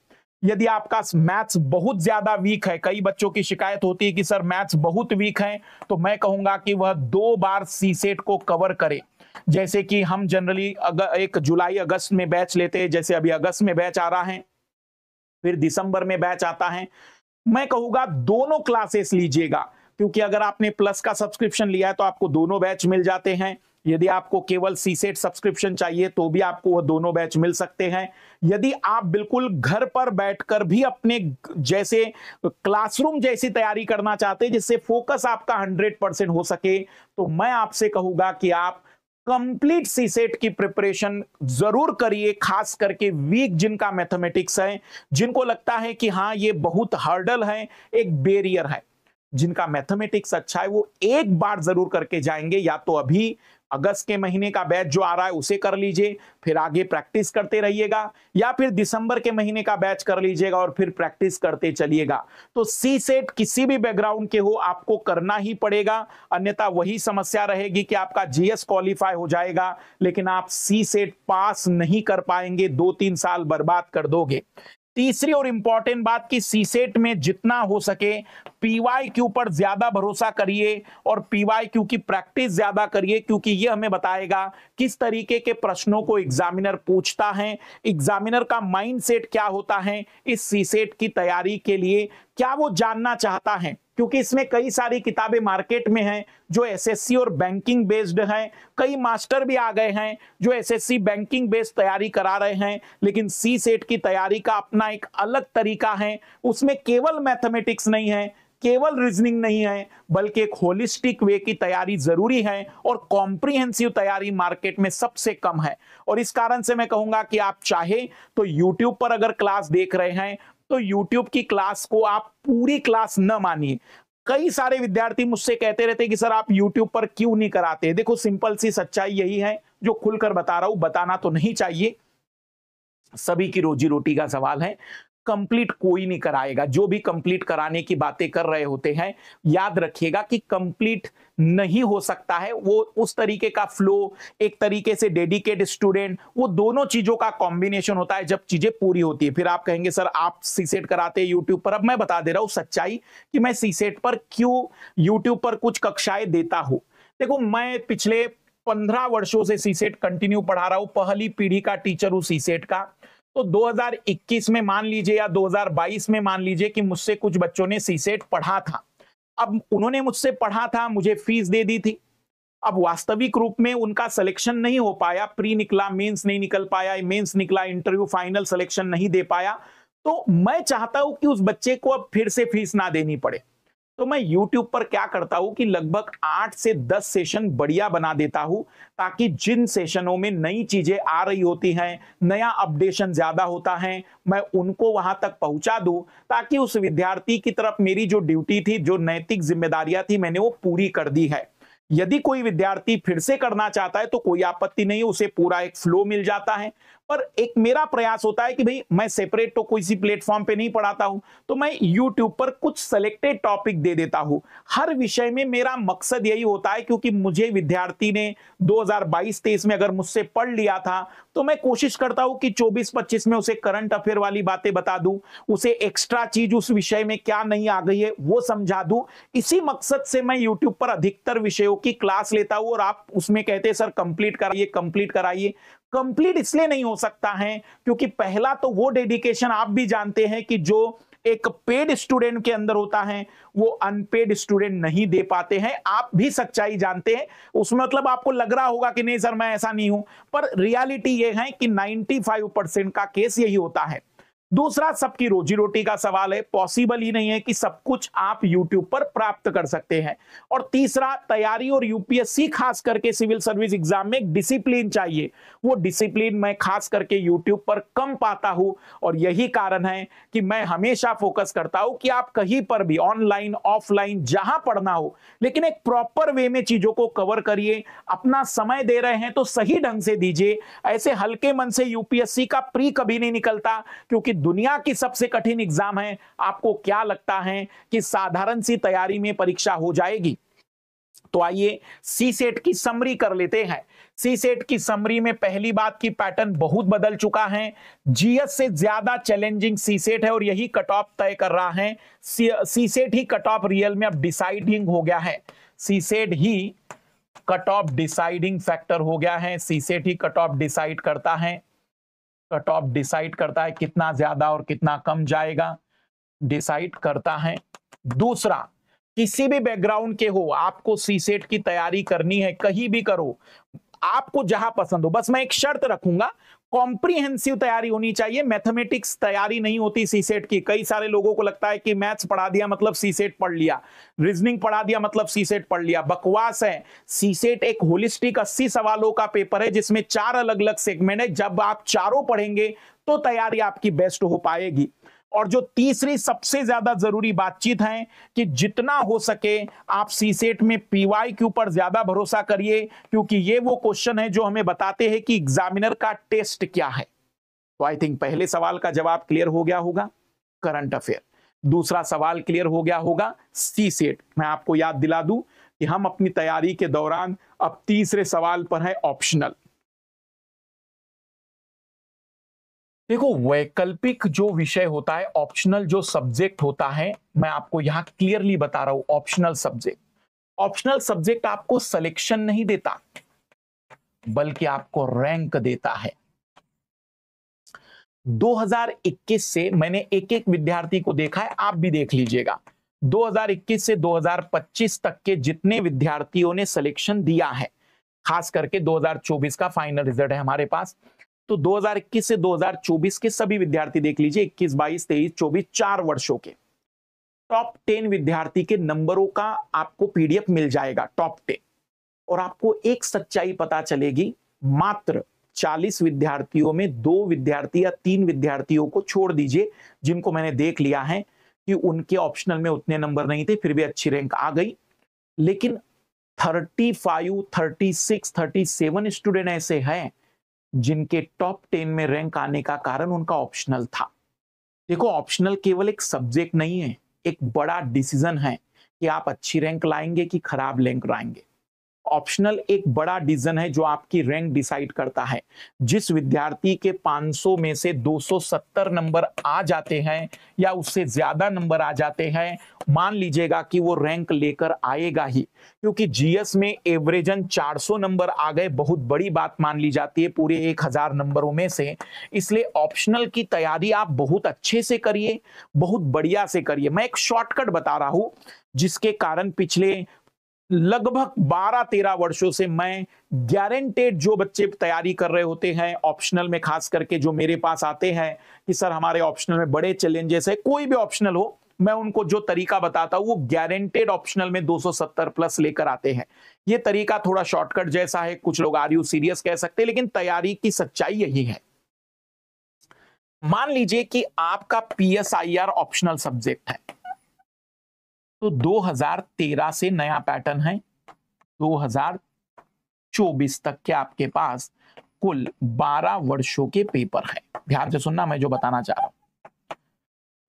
यदि आपका मैथ्स बहुत ज्यादा वीक है, कई बच्चों की शिकायत होती है कि सर मैथ्स बहुत वीक है, तो मैं कहूंगा कि वह 2 बार सीसेट को कवर करे। जैसे कि हम जनरली अगर 1 जुलाई अगस्त में बैच लेते हैं, जैसे अभी अगस्त में बैच आ रहा है, फिर दिसंबर में बैच आता है। मैं कहूंगा दोनों क्लासेस लीजिएगा, क्योंकि अगर आपने प्लस का सब्सक्रिप्शन लिया है तो आपको दोनों बैच मिल जाते हैं। यदि आपको केवल सीसेट सब्सक्रिप्शन चाहिए तो भी आपको वो दोनों बैच मिल सकते हैं। यदि आप बिल्कुल घर पर बैठकर भी अपने जैसे क्लासरूम जैसी तैयारी करना चाहते हैं जिससे फोकस आपका 100% हो सके, तो मैं आपसे कहूंगा कि आप कंप्लीट सीसेट की प्रिपरेशन जरूर करिए। खास करके वीक जिनका मैथमेटिक्स है, जिनको लगता है कि हाँ ये बहुत हर्डल है, एक बैरियर है, जिनका मैथमेटिक्स अच्छा है वो एक बार जरूर करके जाएंगे। या तो अभी अगस्त के महीने का बैच जो आ रहा है उसे कर लीजिए, फिर आगे प्रैक्टिस करते रहिएगा, या फिर दिसंबर के महीने का बैच कर लीजिएगा और फिर प्रैक्टिस करते चलिएगा। तो सी सेट किसी भी बैकग्राउंड के हो आपको करना ही पड़ेगा, अन्यथा वही समस्या रहेगी कि आपका जीएस क्वालिफाई हो जाएगा लेकिन आप सी सेट पास नहीं कर पाएंगे, 2-3 साल बर्बाद कर दोगे। तीसरी और इंपॉर्टेंट बात कि सीसेट में जितना हो सके पीवाईक्यू पर ज्यादा भरोसा करिए और पीवाईक्यू की प्रैक्टिस ज्यादा करिए, क्योंकि यह हमें बताएगा किस तरीके के प्रश्नों को एग्जामिनर पूछता है, एग्जामिनर का माइंडसेट क्या होता है इस सीसेट की तैयारी के लिए, क्या वो जानना चाहता है। क्योंकि इसमें कई सारी किताबें मार्केट में हैं जो एसएससी और बैंकिंग बेस्ड हैं, कई मास्टर भी आ गए हैं जो एसएससी बैंकिंग बेस्ड तैयारी करा रहे हैं, लेकिन सी सेट की तैयारी का अपना एक अलग तरीका है। उसमें केवल मैथमेटिक्स नहीं है, केवल रीजनिंग नहीं है, बल्कि एक होलिस्टिक वे की तैयारी जरूरी है और कॉम्प्रिहेंसिव तैयारी मार्केट में सबसे कम है। और इस कारण से मैं कहूंगा कि आप चाहे तो यूट्यूब पर अगर क्लास देख रहे हैं तो YouTube की क्लास को आप पूरी क्लास न मानिए। कई सारे विद्यार्थी मुझसे कहते रहते हैं कि सर आप YouTube पर क्यों नहीं कराते। देखो सिंपल सी सच्चाई यही है जो खुलकर बता रहा हूं, बताना तो नहीं चाहिए, सभी की रोजी रोटी का सवाल है। कंप्लीट कोई नहीं कराएगा, जो भी कंप्लीट कराने की बातें कर रहे होते हैं याद रखिएगा कि कंप्लीट नहीं हो सकता है। वो उस तरीके का फ्लो, एक तरीके से डेडिकेट स्टूडेंट, वो दोनों चीजों का कॉम्बिनेशन होता है जब चीजें पूरी होती है। फिर आप कहेंगे सर आप सीसेट कराते हैं यूट्यूब पर। अब मैं बता दे रहा हूं सच्चाई कि मैं सीसेट पर क्यों यूट्यूब पर कुछ कक्षाएं देता हूं। देखो मैं पिछले 15 वर्षों से सीसेट कंटिन्यू पढ़ा रहा हूं, पहली पीढ़ी का टीचर हूं सीसेट का। तो 2021 में मान लीजिए या 2022 में मान लीजिए कि मुझसे कुछ बच्चों ने सीसेट पढ़ा था। अब उन्होंने मुझसे पढ़ा था, मुझे फीस दे दी थी। अब वास्तविक रूप में उनका सिलेक्शन नहीं हो पाया, प्री निकला, मेंस नहीं निकल पाया, मेंस निकला, इंटरव्यू फाइनल सिलेक्शन नहीं दे पाया। तो मैं चाहता हूं कि उस बच्चे को अब फिर से फीस ना देनी पड़े। तो मैं YouTube पर क्या करता हूं कि लगभग 8 से 10 सेशन बढ़िया बना देता हूं, ताकि जिन सेशनों में नई चीजें आ रही होती हैं, नया अपडेशन ज्यादा होता है, मैं उनको वहां तक पहुंचा दूं, ताकि उस विद्यार्थी की तरफ मेरी जो ड्यूटी थी, जो नैतिक जिम्मेदारियां थी, मैंने वो पूरी कर दी है। यदि कोई विद्यार्थी फिर से करना चाहता है तो कोई आपत्ति नहीं है, उसे पूरा एक फ्लो मिल जाता है। पर एक मेरा प्रयास होता है कि भाई मैं सेपरेट तो किसी प्लेटफॉर्म पे नहीं पढ़ाता हूं, तो मैं YouTube पर कुछ सेलेक्टेड टॉपिक दे देता हूं। हर विषय में मेरा मकसद यही होता है, क्योंकि मुझे विद्यार्थी ने 2022-23 में अगर मुझसे पढ़ लिया था तो मैं कोशिश करता हूं कि 24-25 में उसे करंट अफेयर वाली बातें बता दूं, उसे एक्स्ट्रा चीज उस विषय में क्या नहीं आ गई है वो समझा दूं। इसी मकसद से मैं YouTube पर अधिकतर विषयों की क्लास लेता हूं। और आप उसमें कहते हैं सर कंप्लीट कराइए, कंप्लीट कराइए। कंप्लीट इसलिए नहीं हो सकता है क्योंकि पहला तो वो डेडिकेशन आप भी जानते हैं कि जो एक पेड स्टूडेंट के अंदर होता है वो अनपेड स्टूडेंट नहीं दे पाते हैं। आप भी सच्चाई जानते हैं, उसमें मतलब आपको लग रहा होगा कि नहीं सर मैं ऐसा नहीं हूं, पर रियलिटी ये है कि 95% का केस यही होता है। दूसरा, सबकी रोजी रोटी का सवाल है, पॉसिबल ही नहीं है कि सब कुछ आप YouTube पर प्राप्त कर सकते हैं। और तीसरा, तैयारी और यूपीएससी खास करके सिविल सर्विस एग्जाम में एक डिसिप्लिन चाहिए, वो डिसिप्लिन मैं खास करके YouTube पर कम पाता हूं। और यही कारण है कि मैं हमेशा फोकस करता हूं कि आप कहीं पर भी ऑनलाइन ऑफलाइन जहां पढ़ना हो, लेकिन एक प्रॉपर वे में चीजों को कवर करिए। अपना समय दे रहे हैं तो सही ढंग से दीजिए। ऐसे हल्के मन से यूपीएससी का प्री कभी नहीं निकलता, क्योंकि दुनिया की सबसे कठिन एग्जाम है। आपको क्या लगता है कि साधारण सी तैयारी में परीक्षा हो जाएगी? तो आइए सी सेट की समरी कर लेते हैं। सी सेट की समरी में पहली बात की पैटर्न बहुत बदल चुका है। जीएस से ज्यादा चैलेंजिंग सी सेट है और यही कट ऑफ तय कर रहा है। सी सेट ही कट ऑफ रियल में अब डिसाइडिंग हो गया है। सी सेट ही कट ऑफ डिसाइडिंग फैक्टर हो गया है। सी सेट ही कट ऑफ डिसाइड करता है, कट ऑफ डिसाइड करता है कितना ज्यादा और कितना कम जाएगा। डिसाइड करता है। दूसरा, किसी भी बैकग्राउंड के हो, आपको सीसेट की तैयारी करनी है, कहीं भी करो, आपको जहां पसंद हो, बस मैं एक शर्त रखूंगा, कॉम्प्रिहेंसिव तैयारी होनी चाहिए। मैथमेटिक्स तैयारी नहीं होती सीसेट की। कई सारे लोगों को लगता है कि मैथ्स पढ़ा दिया मतलब सीसेट पढ़ लिया, रीजनिंग पढ़ा दिया मतलब सीसेट पढ़ लिया। बकवास है। सीसेट एक होलिस्टिक 80 सवालों का पेपर है जिसमें 4 अलग अलग सेगमेंट है। जब आप चारों पढ़ेंगे तो तैयारी आपकी बेस्ट हो पाएगी। और जो तीसरी सबसे ज्यादा जरूरी बातचीत है कि जितना हो सके आप सीसेट में पीवाई के ऊपर ज्यादा भरोसा करिए, क्योंकि ये वो क्वेश्चन है जो हमें बताते हैं कि एग्जामिनर का टेस्ट क्या है। तो आई थिंक पहले सवाल का जवाब क्लियर हो गया होगा, करंट अफेयर। दूसरा सवाल क्लियर हो गया होगा, सीसेट। मैं आपको याद दिला दूं कि हम अपनी तैयारी के दौरान अब तीसरे सवाल पर है ऑप्शनल। देखो, वैकल्पिक जो विषय होता है, ऑप्शनल जो सब्जेक्ट होता है, मैं आपको यहां क्लियरली बता रहा हूं, ऑप्शनल सब्जेक्ट आपको सिलेक्शन नहीं देता, बल्कि आपको रैंक देता है। 2021 से मैंने एक एक विद्यार्थी को देखा है, आप भी देख लीजिएगा। 2021 से 2025 तक के जितने विद्यार्थियों ने सिलेक्शन दिया है, खास करके 2024 का फाइनल रिजल्ट है हमारे पास, तो 2021 से 2024 के सभी विद्यार्थी देख लीजिए, 21, 22, 23, 24, 4 वर्षों के टॉप 10 विद्यार्थी के नंबरों का आपको पीडीएफ मिल जाएगा, टॉप 10। और आपको एक सच्चाई पता चलेगी, मात्र 40 विद्यार्थियों में 2 विद्यार्थी या 3 विद्यार्थियों को छोड़ दीजिए जिनको मैंने देख लिया है कि उनके ऑप्शनल में उतने नंबर नहीं थे, फिर भी अच्छी रैंक आ गई। लेकिन 35, 36, 37 स्टूडेंट ऐसे हैं जिनके टॉप 10 में रैंक आने का कारण उनका ऑप्शनल था। देखो, ऑप्शनल केवल एक सब्जेक्ट नहीं है, एक बड़ा डिसीजन है कि आप अच्छी रैंक लाएंगे कि खराब रैंक लाएंगे। ऑप्शनल एक बड़ा डिसीजन है जो आपकी रैंक डिसाइड करता है। जिस विद्यार्थी के 500 में से 270 नंबर आ जाते हैं या उससे ज्यादा नंबर आ जाते हैं, मान लीजिएगा कि वो रैंक लेकर आएगा ही, क्योंकि जीएस में एवरेजन 400 नंबर आ गए, बहुत बड़ी बात मान ली जाती है पूरे 1000 नंबरों में से। इसलिए ऑप्शनल की तैयारी आप बहुत अच्छे से करिए, बहुत बढ़िया से करिए। मैं एक शॉर्टकट बता रहा हूं जिसके कारण पिछले लगभग 12-13 वर्षों से मैं गारंटेड, जो बच्चे तैयारी कर रहे होते हैं ऑप्शनल में, खास करके जो मेरे पास आते हैं कि सर हमारे ऑप्शनल में बड़े चैलेंजेस है, कोई भी ऑप्शनल हो, मैं उनको जो तरीका बताता हूं वो गारंटेड ऑप्शनल में 270 प्लस लेकर आते हैं। ये तरीका थोड़ा शॉर्टकट जैसा है, कुछ लोग आर यू सीरियस कह सकते हैं, लेकिन तैयारी की सच्चाई यही है। मान लीजिए कि आपका पीएसआईआर ऑप्शनल सब्जेक्ट है, तो 2013 से नया पैटर्न है, 2024 तक के आपके पास कुल 12 वर्षों के पेपर है। ध्यान से सुनना मैं जो बताना चाह रहा हूं।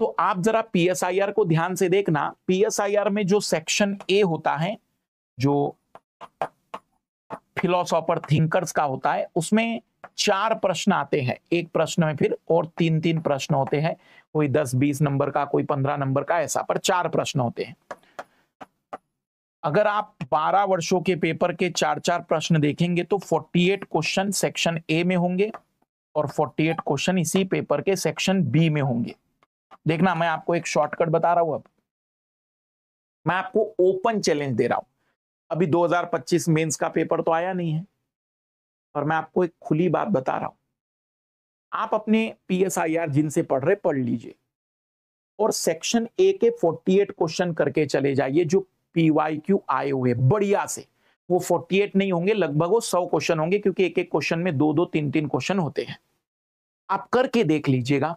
तो आप जरा पीएसआईआर को ध्यान से देखना। पीएसआईआर में जो सेक्शन ए होता है, जो फिलोसोफर थिंकर्स का होता है, उसमें 4 प्रश्न आते हैं एक प्रश्न में, फिर और 3-3 प्रश्न होते हैं, कोई 10-20 नंबर का, कोई 15 नंबर का, ऐसा, पर 4 प्रश्न होते हैं। अगर आप 12 वर्षों के पेपर के 4-4 प्रश्न देखेंगे तो 48 क्वेश्चन सेक्शन ए में होंगे और 48 क्वेश्चन इसी पेपर के सेक्शन बी में होंगे। देखना, मैं आपको एक शॉर्टकट बता रहा हूं। अब मैं आपको ओपन चैलेंज दे रहा हूं। अभी 2025 मेंस का पेपर तो आया नहीं है, और मैं आपको एक खुली बात बता रहा हूं, आप अपने पीएसआईआर जिनसे पढ़ रहे पढ़ लीजिए और सेक्शन ए के 48 क्वेश्चन करके चले जाइए जो पीवाईक्यू आए हुए बढ़िया से। वो 48 नहीं होंगे, लगभग वो 100 क्वेश्चन होंगे, क्योंकि एक एक क्वेश्चन में 2-2, 3-3 क्वेश्चन होते हैं। आप करके देख लीजिएगा,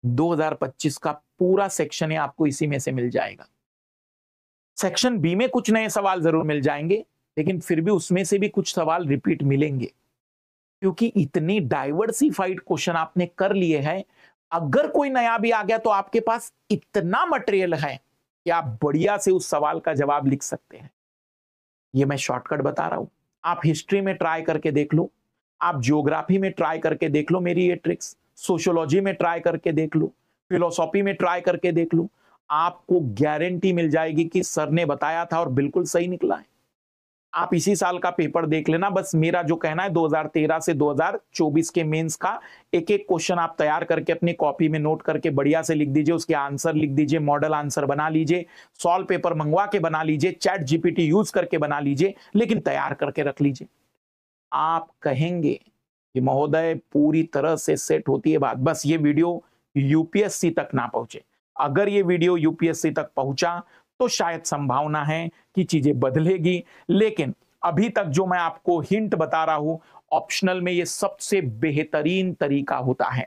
2025 का पूरा सेक्शन है आपको इसी में से मिल जाएगा। सेक्शन बी में कुछ नए सवाल जरूर मिल जाएंगे, लेकिन फिर भी उसमें से भी कुछ सवाल रिपीट मिलेंगे, क्योंकि इतनी डाइवर्सिफाइड क्वेश्चन आपने कर लिए हैं। अगर कोई नया भी आ गया तो आपके पास इतना मटेरियल है कि आप बढ़िया से उस सवाल का जवाब लिख सकते हैं। ये मैं शॉर्टकट बता रहा हूं। आप हिस्ट्री में ट्राई करके देख लो, आप ज्योग्राफी में ट्राई करके देख लो मेरी ये ट्रिक्स, सोशियोलॉजी में ट्राई करके देख लो, फिलोसॉफी में ट्राई करके देख लो, आपको गारंटी मिल जाएगी कि सर ने बताया था और बिल्कुल सही निकला है। आप इसी साल का पेपर देख लेना। बस मेरा जो कहना है 2013 से 2024 के मेंस का एक एक क्वेश्चन आप तैयार करके अपनी कॉपी में नोट करके बढ़िया से लिख दीजिए, उसके आंसर लिख दीजिए, मॉडल आंसर बना लीजिए, सॉल्व पेपर मंगवा के बना लीजिए, चैट जीपीटी यूज करके बना लीजिए, लेकिन तैयार करके रख लीजिए। आप कहेंगे कि महोदय पूरी तरह से सेट होती है बात, बस ये वीडियो यूपीएससी तक ना पहुंचे। अगर ये वीडियो यूपीएससी तक पहुंचा तो शायद संभावना है कि चीजें बदलेगी, लेकिन अभी तक जो मैं आपको हिंट बता रहा हूं, ऑप्शनल में ये सबसे बेहतरीन तरीका होता है।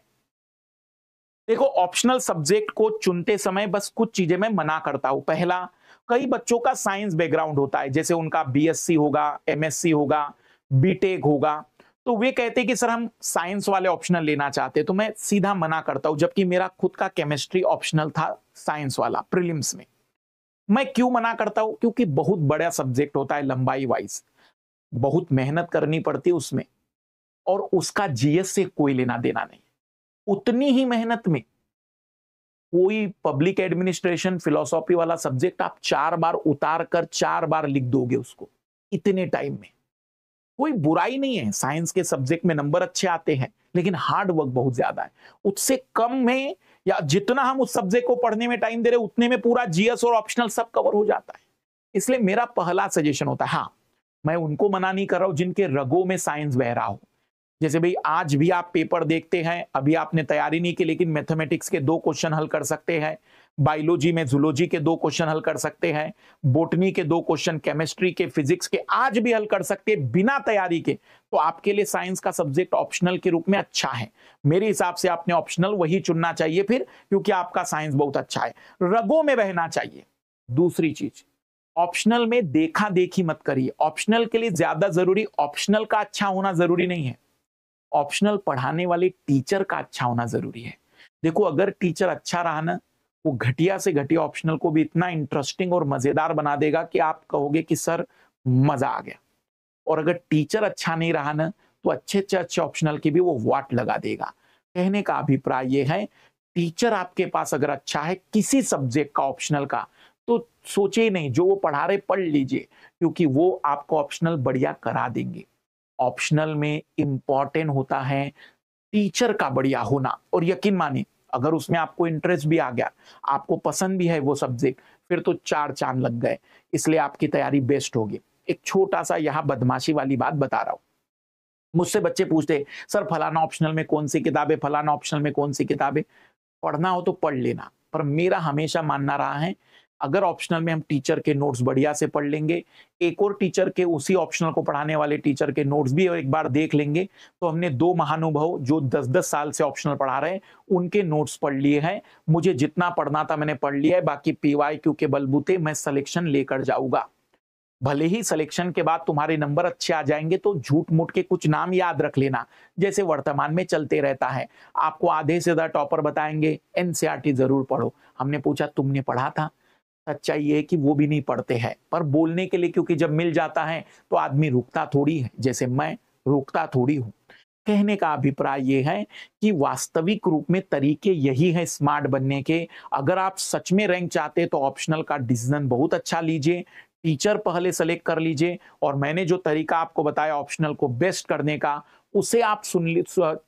देखो, ऑप्शनल सब्जेक्ट को चुनते समय बस कुछ चीजें मैं मना करता हूं। पहला, कई बच्चों का साइंस बैकग्राउंड होता है, जैसे उनका बीएससी होगा, एमएससी होगा, बीटेक होगा, तो वे कहते हैं कि सर हम साइंस वाले ऑप्शनल लेना चाहते हैं, तो मैं सीधा मना करता हूं। जबकि मेरा खुद का केमिस्ट्री ऑप्शनल था साइंस वाला प्रीलिम्स में। मैं क्यों मना करता हूं? क्योंकि बहुत बड़ा सब्जेक्ट होता है लंबाई वाइज, बहुत मेहनत करनी पड़ती है उसमें, और उसका जीएस से कोई लेना देना नहीं। उतनी ही मेहनत में कोई पब्लिक एडमिनिस्ट्रेशन फिलोसॉफी वाला सब्जेक्ट आप 4 बार उतार कर 4 बार लिख दोगे उसको इतने टाइम में। कोई बुराई नहीं है, साइंस के सब्जेक्ट में नंबर अच्छे आते हैं, लेकिन हार्ड वर्क बहुत ज्यादा है। उससे कम में, या जितना हम उस सब्जेक्ट को पढ़ने में टाइम दे रहे उतने में पूरा जीएस और ऑप्शनल सब कवर हो जाता है। इसलिए मेरा पहला सजेशन होता है, हाँ मैं उनको मना नहीं कर रहा हूं जिनके रगों में साइंस बह रहा हो। जैसे भाई आज भी आप पेपर देखते हैं, अभी आपने तैयारी नहीं की, लेकिन मैथमेटिक्स के 2 क्वेश्चन हल कर सकते हैं, बायोलॉजी में जूलॉजी के 2 क्वेश्चन हल कर सकते हैं, बोटनी के 2 क्वेश्चन, केमिस्ट्री के, फिजिक्स के आज भी हल कर सकते हैं बिना तैयारी के, तो आपके लिए साइंस का सब्जेक्ट ऑप्शनल के रूप में अच्छा है। मेरे हिसाब से आपने ऑप्शनल वही चुनना चाहिए फिर, क्योंकि आपका साइंस बहुत अच्छा है, रगों में बहना चाहिए। दूसरी चीज, ऑप्शनल में देखा देखी मत करिए। ऑप्शनल के लिए ज्यादा जरूरी ऑप्शनल का अच्छा होना जरूरी नहीं है, ऑप्शनल पढ़ाने वाले टीचर का अच्छा होना जरूरी है। देखो, अगर टीचर अच्छा रहा ना, वो घटिया से घटिया ऑप्शनल को भी इतना इंटरेस्टिंग और मजेदार बना देगा कि आप कहोगे कि सर मजा आ गया। और अगर टीचर अच्छा नहीं रहा ना, तो अच्छे से अच्छे ऑप्शनल की भी वो वाट लगा देगा। कहने का अभिप्राय ये है, टीचर आपके पास अगर अच्छा है किसी सब्जेक्ट का ऑप्शनल का, तो सोचे नहीं, जो वो पढ़ा रहे पढ़ लीजिए, क्योंकि वो आपको ऑप्शनल बढ़िया करा देंगे। ऑप्शनल में इंपॉर्टेंट होता है टीचर का बढ़िया होना, और यकीन मानिए अगर उसमें आपको इंटरेस्ट भी आ गया, आपको पसंद भी है वो सब्जेक्ट, फिर तो 4 चांद लग गए। इसलिए आपकी तैयारी बेस्ट होगी। एक छोटा सा यहां बदमाशी वाली बात बता रहा हूं। मुझसे बच्चे पूछते, सर फलाना ऑप्शनल में कौन सी किताब है, फलाना ऑप्शनल में कौन सी किताब है। पढ़ना हो तो पढ़ लेना, पर मेरा हमेशा मानना रहा है, अगर ऑप्शनल में हम टीचर के नोट्स बढ़िया से पढ़ लेंगे, एक और टीचर के, उसी ऑप्शनल को पढ़ाने वाले टीचर के नोट्स भी एक बार देख लेंगे, तो हमने 2 महानुभव जो 10-10 साल से ऑप्शनल पढ़ा रहे हैं, उनके नोट्स पढ़ लिए हैं। मुझे जितना पढ़ना था मैंने पढ़ लिया है, बाकी पीवाईक्यू के बलबूते मैं सिलेक्शन लेकर जाऊंगा। भले ही सिलेक्शन के बाद तुम्हारे नंबर अच्छे आ जाएंगे, तो झूठ मूठ के कुछ नाम याद रख लेना, जैसे वर्तमान में चलते रहता है। आपको आधे से ज्यादा टॉपर बताएंगे एनसीईआरटी जरूर पढ़ो। हमने पूछा तुमने पढ़ा था? सच्चाई ये है कि वो भी नहीं पढ़ते हैं, पर बोलने के लिए, क्योंकि जब मिल जाता है तो आदमी रुकता थोड़ी है, जैसे मैं रुकता थोड़ी हूं। कहने का अभिप्राय ये है कि वास्तविक रूप में तरीके यही है स्मार्ट बनने के। अगर आप सच में रैंक चाहते तो ऑप्शनल का डिसीजन बहुत अच्छा लीजिए, टीचर पहले सेलेक्ट कर लीजिए, और मैंने जो तरीका आपको बताया ऑप्शनल को बेस्ट करने का, उसे आप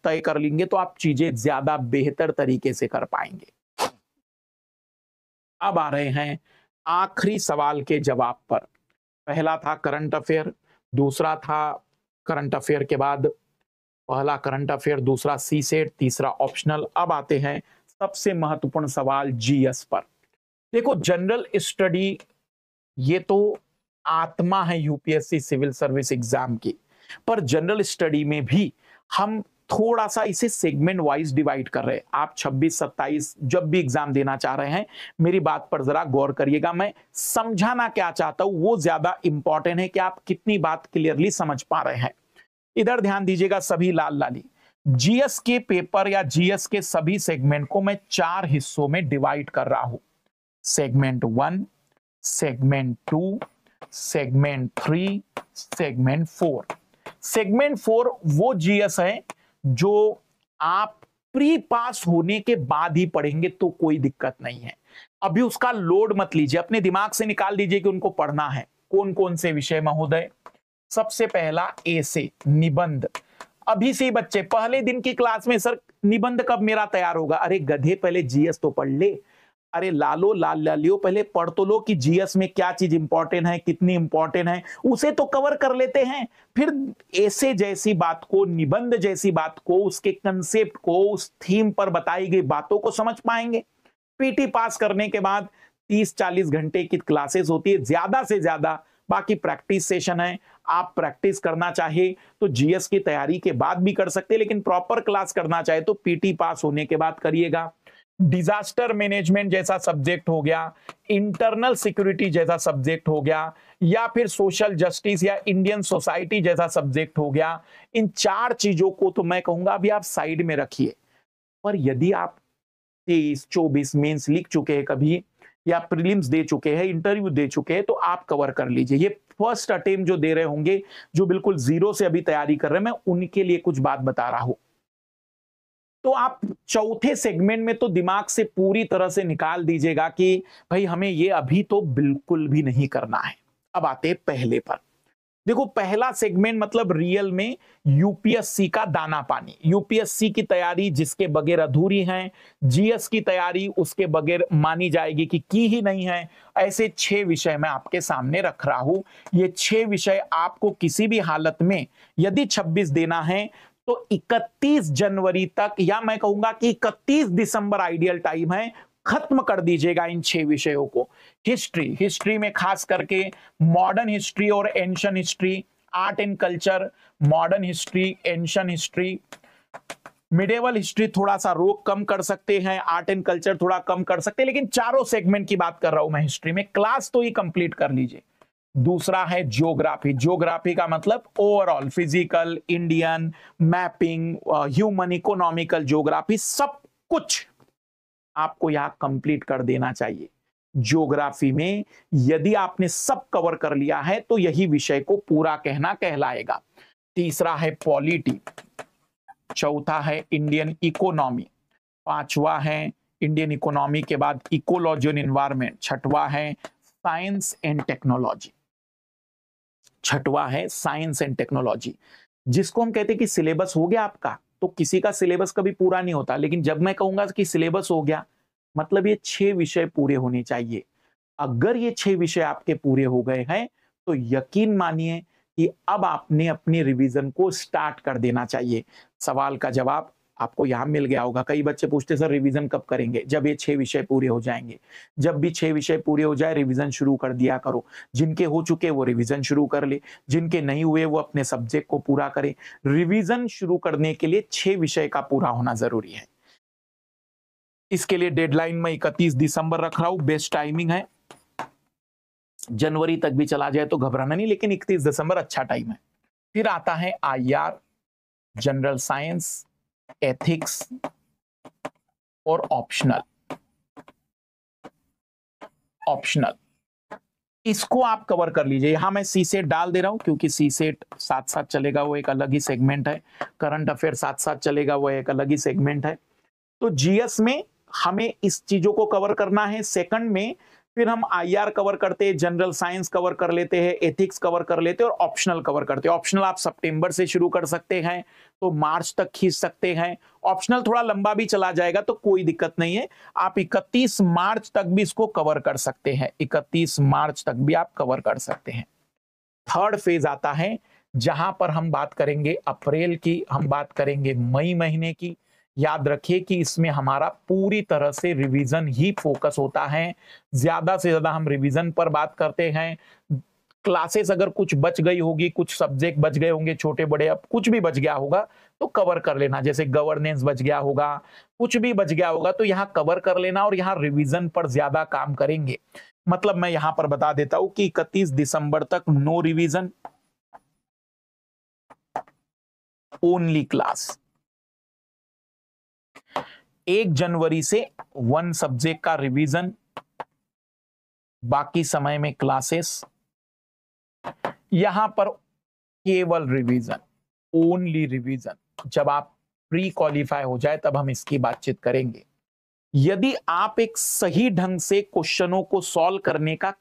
तय कर लेंगे तो आप चीजें ज्यादा बेहतर तरीके से कर पाएंगे। अब आ रहे हैं आखिरी सवाल के जवाब पर। पहला था करंट अफेयर, दूसरा था करंट अफेयर के बाद पहला करंट अफेयर, दूसरा सीसेट, तीसरा ऑप्शनल। अब आते हैं सबसे महत्वपूर्ण सवाल जीएस पर। देखो, जनरल स्टडी ये तो आत्मा है यूपीएससी सिविल सर्विस एग्जाम की, पर जनरल स्टडी में भी हम थोड़ा सा इसे सेगमेंट वाइज डिवाइड कर रहे हैं। आप 26-27 जब भी एग्जाम देना चाह रहे हैं, मेरी बात पर जरा गौर करिएगा। मैं समझाना क्या चाहता हूं वो ज्यादा इंपॉर्टेंट है कि आप कितनी बात क्लियरली समझ पा रहे हैं। इधर ध्यान दीजिएगा सभी लाल लाली। जीएस के पेपर या जीएस के सभी सेगमेंट को मैं 4 हिस्सों में डिवाइड कर रहा हूं। Segment 1, segment 2, segment 3, segment 4। Segment 4 वो जीएस है जो आप प्री पास होने के बाद ही पढ़ेंगे तो कोई दिक्कत नहीं है। अभी उसका लोड मत लीजिए, अपने दिमाग से निकाल दीजिए कि उनको पढ़ना है। कौन कौन से विषय महोदय? सबसे पहला ए से निबंध। अभी से बच्चे पहले दिन की क्लास में सर निबंध कब मेरा तैयार होगा? अरे गधे, पहले जीएस तो पढ़ ले। अरे लालो लाल लालियो, पहले पढ़ तो लो कि जीएस में क्या चीज इंपॉर्टेंट है, कितनी इंपॉर्टेंट है, उसे तो कवर कर लेते हैं। फिर ऐसे जैसी बात को, निबंध जैसी बात को, उसके कंसेप्ट को, उस थीम पर बताई गई बातों को समझ पाएंगे। पीटी पास करने के बाद 30-40 घंटे की क्लासेस होती है ज्यादा से ज्यादा, बाकी प्रैक्टिस सेशन है। आप प्रैक्टिस करना चाहे तो जीएस की तैयारी के बाद भी कर सकते हैं, लेकिन प्रॉपर क्लास करना चाहे तो पीटी पास होने के बाद करिएगा। डिजास्टर मैनेजमेंट जैसा सब्जेक्ट हो गया, इंटरनल सिक्योरिटी जैसा सब्जेक्ट हो गया, या फिर सोशल जस्टिस या इंडियन सोसाइटी जैसा सब्जेक्ट हो गया, इन 4 चीजों को तो मैं कहूंगा अभी आप साइड में रखिए। पर यदि आप 23-24 मेंस लिख चुके हैं कभी, या प्रीलिम्स दे चुके हैं, इंटरव्यू दे चुके हैं, तो आप कवर कर लीजिए। ये फर्स्ट अटेम्प्ट जो दे रहे होंगे, जो बिल्कुल जीरो से अभी तैयारी कर रहे हैं, मैं उनके लिए कुछ बात बता रहा हूं। तो आप चौथे सेगमेंट में तो दिमाग से पूरी तरह से निकाल दीजिएगा कि भाई हमें ये अभी तो बिल्कुल भी नहीं करना है। अब आते पहले पर। देखो, पहला सेगमेंट मतलब रियल में यूपीएससी का दाना पानी, यूपीएससी की तैयारी जिसके बगैर अधूरी है, जीएस की तैयारी उसके बगैर मानी जाएगी कि की ही नहीं है। ऐसे 6 विषय मैं आपके सामने रख रहा हूं। ये 6 विषय आपको किसी भी हालत में यदि 26 देना है तो 31 जनवरी तक, या मैं कहूंगा कि 31 दिसंबर आइडियल टाइम है, खत्म कर दीजिएगा इन 6 विषयों को। हिस्ट्री में खास करके मॉडर्न हिस्ट्री और ancient history, art and culture, modern history, ancient history, medieval history थोड़ा सा रोक कम कर सकते हैं, आर्ट एंड कल्चर थोड़ा कम कर सकते हैं, लेकिन चारों सेगमेंट की बात कर रहा हूं मैं हिस्ट्री में। क्लास तो ही कंप्लीट कर लीजिए। दूसरा है ज्योग्राफी। ज्योग्राफी का मतलब overall physical, Indian, mapping, human, economical geography, सब कुछ आपको यहां कंप्लीट कर देना चाहिए। ज्योग्राफी में यदि आपने सब कवर कर लिया है तो यही विषय को पूरा कहना कहलाएगा। तीसरा है पॉलिटी, चौथा है इंडियन इकोनॉमी, पांचवा है इंडियन इकोनॉमी के बाद इकोलॉजी एंड एनवायरमेंट, छठवा है साइंस एंड टेक्नोलॉजी, छठवा है साइंस एंड टेक्नोलॉजी, जिसको हम कहते हैं कि सिलेबस हो गया आपका। तो किसी का सिलेबस कभी पूरा नहीं होता, लेकिन जब मैं कहूंगा कि सिलेबस हो गया मतलब ये 6 विषय पूरे होने चाहिए। अगर ये 6 विषय आपके पूरे हो गए हैं तो यकीन मानिए कि अब आपने अपनी रिवीजन को स्टार्ट कर देना चाहिए। सवाल का जवाब आपको यहां मिल गया होगा। कई बच्चे पूछते सर रिवीजन कब करेंगे? जब ये 6 विषय पूरे हो जाएंगे। जब भी 6 विषय पूरे हो जाए रिवीजन शुरू कर दिया करो। जिनके हो चुके वो रिवीजन शुरू कर ले, जिनके नहीं हुए वो अपने सब्जेक्ट को पूरा करे। रिवीजन शुरू करने के लिए 6 विषय का पूरा होना जरूरी है। इसके लिए डेडलाइन में 31 दिसंबर रख रहा हूं, बेस्ट टाइमिंग है। जनवरी तक भी चला जाए तो घबराना नहीं, लेकिन 31 दिसंबर अच्छा टाइम है। फिर आता है आईआर, जनरल साइंस, एथिक्स और ऑप्शनल। इसको आप कवर कर लीजिए। यहां मैं सीसेट डाल दे रहा हूं क्योंकि सीसेट साथ साथ चलेगा, वो एक अलग ही सेगमेंट है। करंट अफेयर साथ साथ चलेगा, वो एक अलग ही सेगमेंट है। तो जीएस में हमें इस चीजों को कवर करना है। सेकंड में फिर हम आईआर कवर करते हैं, जनरल साइंस कवर कर लेते हैं, एथिक्स कवर कर लेते हैं और ऑप्शनल कवर करते हैं। ऑप्शनल आप सितंबर से शुरू कर सकते हैं तो मार्च तक खींच सकते हैं। ऑप्शनल थोड़ा लंबा भी चला जाएगा तो कोई दिक्कत नहीं है, आप 31 मार्च तक भी इसको कवर कर सकते हैं। 31 मार्च तक भी आप कवर कर सकते हैं। थर्ड फेज आता है जहां पर हम बात करेंगे अप्रैल की, हम बात करेंगे मई महीने की। याद रखिए कि इसमें हमारा पूरी तरह से रिवीजन ही फोकस होता है। ज्यादा से ज्यादा हम रिवीजन पर बात करते हैं। क्लासेस अगर कुछ बच गई होगी, कुछ सब्जेक्ट बच गए होंगे छोटे बड़े, अब कुछ भी बच गया होगा तो कवर कर लेना। जैसे गवर्नेंस बच गया होगा, कुछ भी बच गया होगा तो यहाँ कवर कर लेना और यहाँ रिवीजन पर ज्यादा काम करेंगे। मतलब मैं यहां पर बता देता हूं कि 31 दिसंबर तक नो रिवीजन, ओनली क्लास। 1 जनवरी से 1 सब्जेक्ट का रिवीजन, बाकी समय में क्लासेस। यहां पर केवल रिवीजन, ओनली रिवीजन। जब आप प्री क्वालिफाई हो जाए तब हम इसकी बातचीत करेंगे। यदि आप एक सही ढंग से क्वेश्चनों को सॉल्व करने का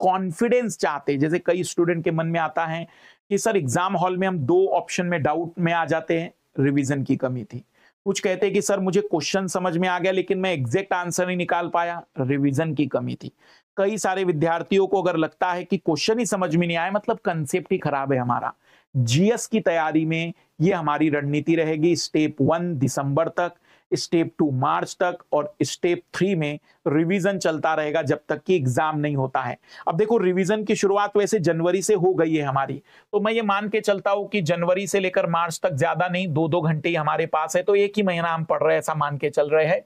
कॉन्फिडेंस चाहते हैं। जैसे कई स्टूडेंट के मन में आता है कि सर एग्जाम हॉल में हम 2 ऑप्शन में डाउट में आ जाते हैं, रिवीजन की कमी थी। कुछ कहते हैं कि सर मुझे क्वेश्चन समझ में आ गया लेकिन मैं एग्जैक्ट आंसर नहीं निकाल पाया, रिवीजन की कमी थी। कई सारे विद्यार्थियों को अगर लगता है कि क्वेश्चन ही समझ में नहीं आया मतलब कंसेप्ट ही खराब है हमारा। जीएस की तैयारी में ये हमारी रणनीति रहेगी। स्टेप 1 दिसंबर तक, स्टेप 2 मार्च तक और स्टेप 3 में रिवीजन चलता रहेगा जब तक कि एग्जाम नहीं होता है। अब देखो रिवीजन की शुरुआत वैसे जनवरी से हो गई है हमारी, तो मैं ये मान के चलता हूं कि जनवरी से लेकर मार्च तक ज्यादा नहीं, 2-2 घंटे ही हमारे पास है, तो एक ही महीना हम पढ़ रहे हैं ऐसा मान के चल रहे हैं।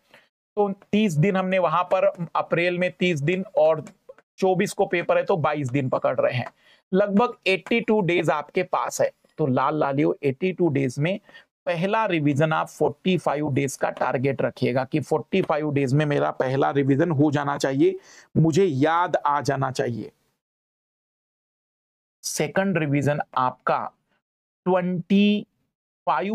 तो 30 दिन हमने वहां पर अप्रैल में 30 दिन और 24 को पेपर है तो 22 दिन पकड़ रहे हैं। लगभग 82 डेज आपके पास है। तो लाल लालियो 82 डेज में पहला रिवीजन आप 45 डेज का टारगेट रखिएगा कि 45 डेज में मेरा पहला रिवीजन हो जाना चाहिए, मुझे याद आ जाना चाहिए। सेकंड रिवीजन आपका 25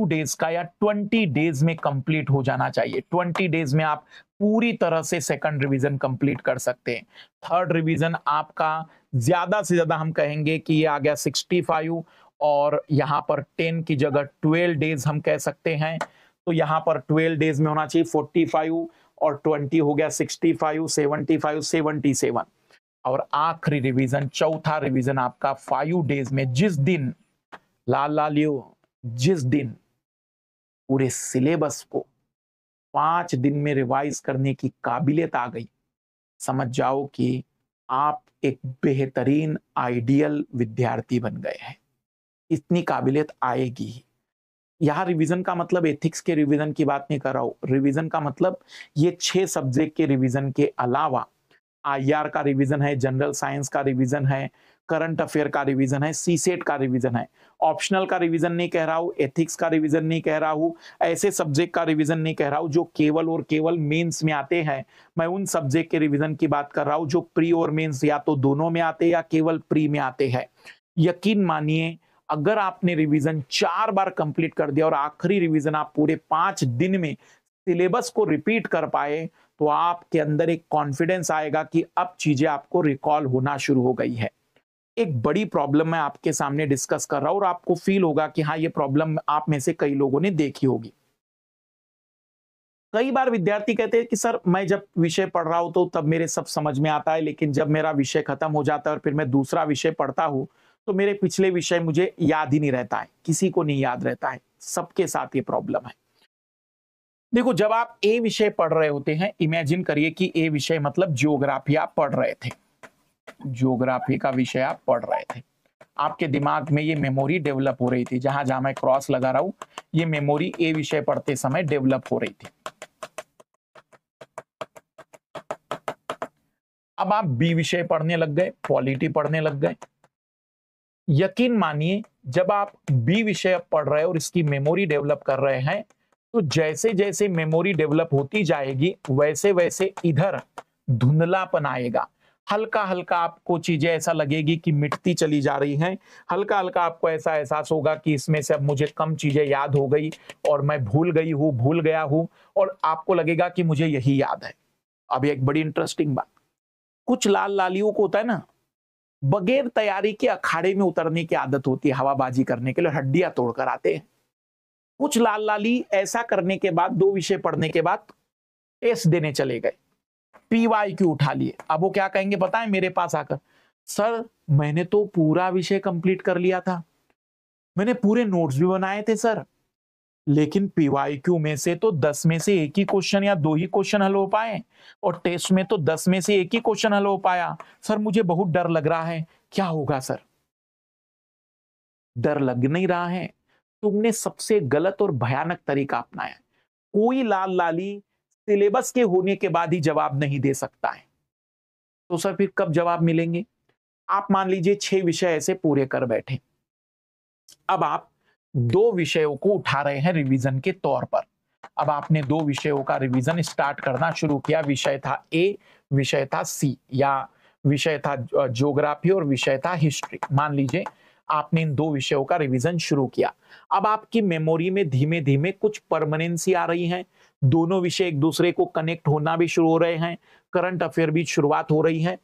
डेज का या 20 डेज में कंप्लीट हो जाना चाहिए। 20 डेज में आप पूरी तरह से सेकंड रिवीजन कंप्लीट कर सकते हैं। थर्ड रिवीजन आपका ज्यादा से ज्यादा हम कहेंगे कि ये आ गया 65 और यहां पर 10 की जगह 12 डेज हम कह सकते हैं। तो यहां पर 12 डेज में होना चाहिए 45 और 20 हो गया 65, 75, 77। और आखिरी रिवीजन, चौथा रिवीजन आपका 5 डेज में, जिस दिन लाल लालियो, जिस दिन पूरे सिलेबस को 5 दिन में रिवाइज करने की काबिलियत आ गई, समझ जाओ कि आप एक बेहतरीन आइडियल विद्यार्थी बन गए हैं। इतनी काबिलियत आएगी ही। यहां रिवीजन का मतलब एथिक्स के रिवीजन की बात नहीं कर रहा हूं। रिवीजन का मतलब ये 6 सब्जेक्ट के रिवीजन के अलावा आईआर का रिवीजन है, जनरल साइंस का रिवीजन है, करंट अफेयर का रिवीजन है, सीसेट का रिवीजन है। ऑप्शनल का रिवीजन नहीं कह रहा हूं, एथिक्स का रिवीजन नहीं कह रहा हूं, ऐसे सब्जेक्ट का रिवीजन नहीं कह रहा हूं जो केवल और केवल मेंस में आते हैं। मैं उन सब्जेक्ट के रिवीजन की बात कर रहा हूं जो प्री और मेंस या तो दोनों में आते हैं या केवल प्री में आते हैं। यकीन मानिए अगर आपने रिवीजन 4 बार कंप्लीट कर दिया और आखिरी रिवीजन आप पूरे 5 दिन में सिलेबस को रिपीट कर पाए तो आपके अंदर एक कॉन्फिडेंस आएगा कि अब चीजें आपको रिकॉल होना शुरू हो गई है। एक बड़ी प्रॉब्लम मैं आपके सामने डिस्कस कर रहा हूं और आपको फील होगा कि हाँ ये प्रॉब्लम आप में से कई लोगों ने देखी होगी। कई बार विद्यार्थी कहते हैं कि सर मैं जब विषय पढ़ रहा हूं तो तब मेरे सब समझ में आता है, लेकिन जब मेरा विषय खत्म हो जाता है और फिर मैं दूसरा विषय पढ़ता हूं तो मेरे पिछले विषय मुझे याद ही नहीं रहता है। किसी को नहीं याद रहता है, सबके साथ ये प्रॉब्लम है। देखो जब आप ए विषय पढ़ रहे होते हैं, इमेजिन करिए कि ए विषय मतलब ज्योग्राफी आप पढ़ रहे थे, ज्योग्राफी का विषय आप पढ़ रहे थे। आपके दिमाग में ये मेमोरी डेवलप हो रही थी, जहां जहां मैं क्रॉस लगा रहा हूं ये मेमोरी ए विषय पढ़ते समय डेवलप हो रही थी। अब आप बी विषय पढ़ने लग गए, पॉलिटी पढ़ने लग गए। यकीन मानिए जब आप बी विषय पढ़ रहे हैं और इसकी मेमोरी डेवलप कर रहे हैं तो जैसे जैसे मेमोरी डेवलप होती जाएगी वैसे वैसे इधर धुंधलापन आएगा। हल्का हल्का आपको चीजें ऐसा लगेगी कि मिटती चली जा रही हैं। हल्का हल्का आपको ऐसा एहसास होगा कि इसमें से अब मुझे कम चीजें याद हो गई और मैं भूल गई हूं, भूल गया हूं, और आपको लगेगा कि मुझे यही याद है। अब एक बड़ी इंटरेस्टिंग बात, कुछ लाल लालियों को होता है ना, बगैर तैयारी के अखाड़े में उतरने की आदत होती है, हवाबाजी करने के लिए हड्डियां तोड़कर आते हैं। कुछ लाल लाली ऐसा करने के बाद 2 विषय पढ़ने के बाद टेस्ट देने चले गए, PYQ उठा लिए। अब वो क्या कहेंगे पता है मेरे पास आकर, सर मैंने तो पूरा विषय कंप्लीट कर लिया था, मैंने पूरे नोट्स भी बनाए थे सर, लेकिन PYQ में से तो 10 में से एक ही क्वेश्चन या 2 ही क्वेश्चन हल हो पाए और टेस्ट में तो 10 में से एक ही क्वेश्चन हल हो पाया। सर मुझे बहुत डर लग रहा है, क्या होगा सर? डर लग नहीं रहा है, तुमने सबसे गलत और भयानक तरीका अपनाया। कोई लाल लाली सिलेबस के होने के बाद ही जवाब नहीं दे सकता है, तो सर फिर कब जवाब मिलेंगे? आप मान लीजिए 6 विषय ऐसे पूरे कर बैठे, अब आप 2 विषयों को उठा रहे हैं रिवीजन के तौर पर। अब आपने 2 विषयों का रिवीजन स्टार्ट करना शुरू किया। विषय था ए, विषय था सी, या विषय था ज्योग्राफी और विषय था हिस्ट्री। मान लीजिए आपने इन 2 विषयों का रिवीजन शुरू किया। अब आपकी मेमोरी में धीमे धीमे कुछ परमानेंसी आ रही है, दोनों विषय एक दूसरे को कनेक्ट होना भी शुरू हो रहे हैं, करंट अफेयर भी शुरुआत हो रही है।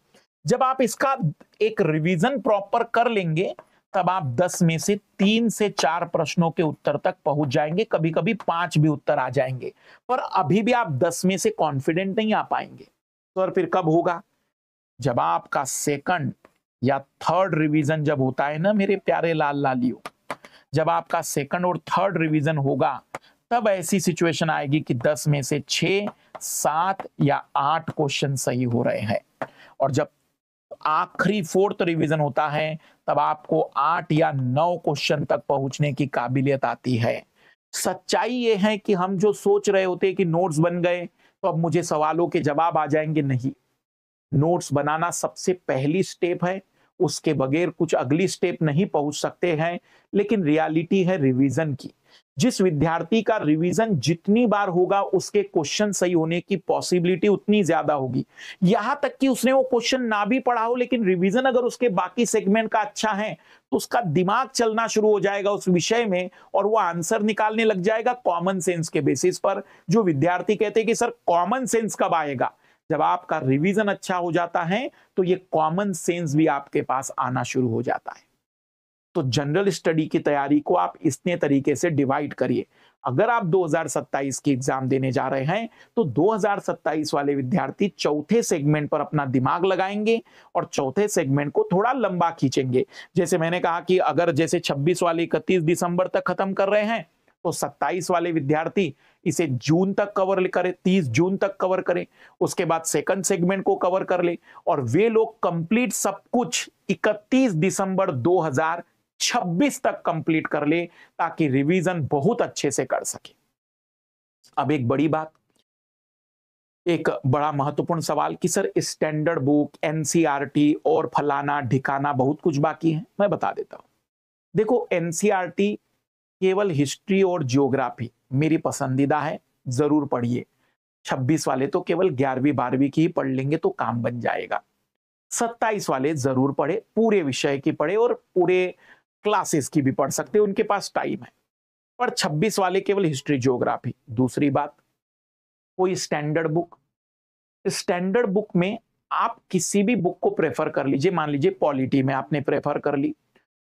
जब आप इसका एक रिवीजन प्रॉपर कर लेंगे तब आप 10 में से 3 से 4 प्रश्नों के उत्तर तक पहुंच जाएंगे, कभी कभी 5 भी उत्तर आ जाएंगे, पर अभी भी आप 10 में से कॉन्फिडेंट नहीं आ पाएंगे। तो और फिर कब होगा? जब आपका सेकंड या थर्ड रिवीजन जब होता है ना मेरे प्यारे लाल लालियों, जब आपका सेकंड और थर्ड रिवीजन होगा तब ऐसी सिचुएशन आएगी कि 10 में से 6, 7 या 8 क्वेश्चन सही हो रहे हैं, और जब आखिरी फोर्थ रिवीजन होता है तब आपको 8 या 9 क्वेश्चन तक पहुंचने की काबिलियत आती है। सच्चाई यह है कि हम जो सोच रहे होते हैं कि नोट्स बन गए तो अब मुझे सवालों के जवाब आ जाएंगे, नहीं। नोट्स बनाना सबसे पहली स्टेप है, उसके बगैर कुछ अगली स्टेप नहीं पहुंच सकते हैं। लेकिन रियलिटी है रिवीजन की। जिस विद्यार्थी का रिवीजन जितनी बार होगा उसके क्वेश्चन सही होने की पॉसिबिलिटी उतनी ज्यादा होगी। यहां तक कि उसने वो क्वेश्चन ना भी पढ़ा हो, लेकिन रिवीजन अगर उसके बाकी सेगमेंट का अच्छा है तो उसका दिमाग चलना शुरू हो जाएगा उस विषय में, और वो आंसर निकालने लग जाएगा कॉमन सेंस के बेसिस पर। जो विद्यार्थी कहते हैं कि सर कॉमन सेंस कब आएगा, जब आपका रिवीजन अच्छा हो जाता है तो ये कॉमन सेंस भी आपके पास आना शुरू हो जाता है। तो जनरल स्टडी की तैयारी को आप इतने तरीके से डिवाइड करिए। अगर आप 2027 की एग्जाम देने जा रहे हैं तो 2027 वाले विद्यार्थी चौथे सेगमेंट पर अपना दिमाग लगाएंगे और चौथे सेगमेंट को थोड़ा लंबा खींचेंगे। जैसे मैंने कहा कि अगर जैसे 26 वाले 31 दिसंबर तक खत्म कर रहे हैं तो 27 वाले विद्यार्थी इसे जून तक कवर करे, 30 जून तक कवर करे, उसके बाद सेकंड सेगमेंट को कवर कर ले, और वे लोग कंप्लीट सब कुछ 31 दिसंबर 2026 तक कंप्लीट कर ले ताकि रिवीजन बहुत अच्छे से कर सके। अब एक बड़ी बात, एक बड़ा महत्वपूर्ण सवाल कि सर स्टैंडर्ड बुक, एनसीईआरटी और फलाना ढिकाना बहुत कुछ बाकी है। मैं बता देता हूं। देखो, एनसीईआरटी केवल हिस्ट्री और ज्योग्राफी मेरी पसंदीदा है, जरूर पढ़िए। 26 वाले तो केवल 11वीं 12वीं की ही पढ़ लेंगे तो काम बन जाएगा। 27 वाले जरूर पढ़े, पूरे विषय की पढ़े और पूरे क्लासेस की भी पढ़ सकते, उनके पास टाइम है। पर 26 वाले केवल हिस्ट्री ज्योग्राफी। दूसरी बात, कोई स्टैंडर्ड बुक, स्टैंडर्ड बुक में आप किसी भी बुक को प्रेफर कर लीजिए। मान लीजिए पॉलिटी में आपने प्रेफर कर ली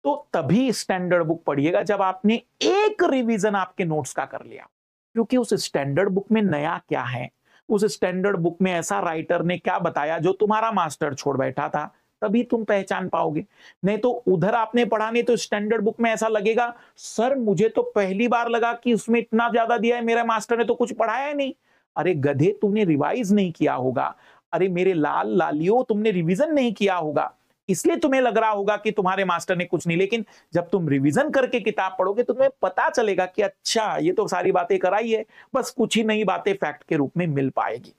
तो तभी स्टैंडर्ड बुक पढ़िएगा जब आपने एक रिवीजन आपके नोट्स का कर लिया, क्योंकि उस स्टैंडर्ड बुक में नया क्या है, उस स्टैंडर्ड बुक में ऐसा राइटर ने क्या बताया जो तुम्हारा मास्टर छोड़ बैठा था, तभी तुम पहचान पाओगे। नहीं तो उधर आपने पढ़ा नहीं तो स्टैंडर्ड बुक में ऐसा लगेगा सर मुझे तो पहली बार लगा कि उसमें इतना ज्यादा दिया है, मेरे मास्टर ने तो कुछ पढ़ाया नहीं। अरे गधे, तुमने रिवाइज नहीं किया होगा। अरे मेरे लाल लालियों, तुमने रिवीजन नहीं किया होगा, इसलिए तुम्हें लग रहा होगा कि तुम्हारे मास्टर ने कुछ नहीं। लेकिन जब तुम रिवीजन करके किताब पढ़ोगे तो तुम्हें पता चलेगा कि अच्छा ये तो सारी बातें कराई है, बस कुछ ही नई बातें फैक्ट के रूप में मिल पाएगी।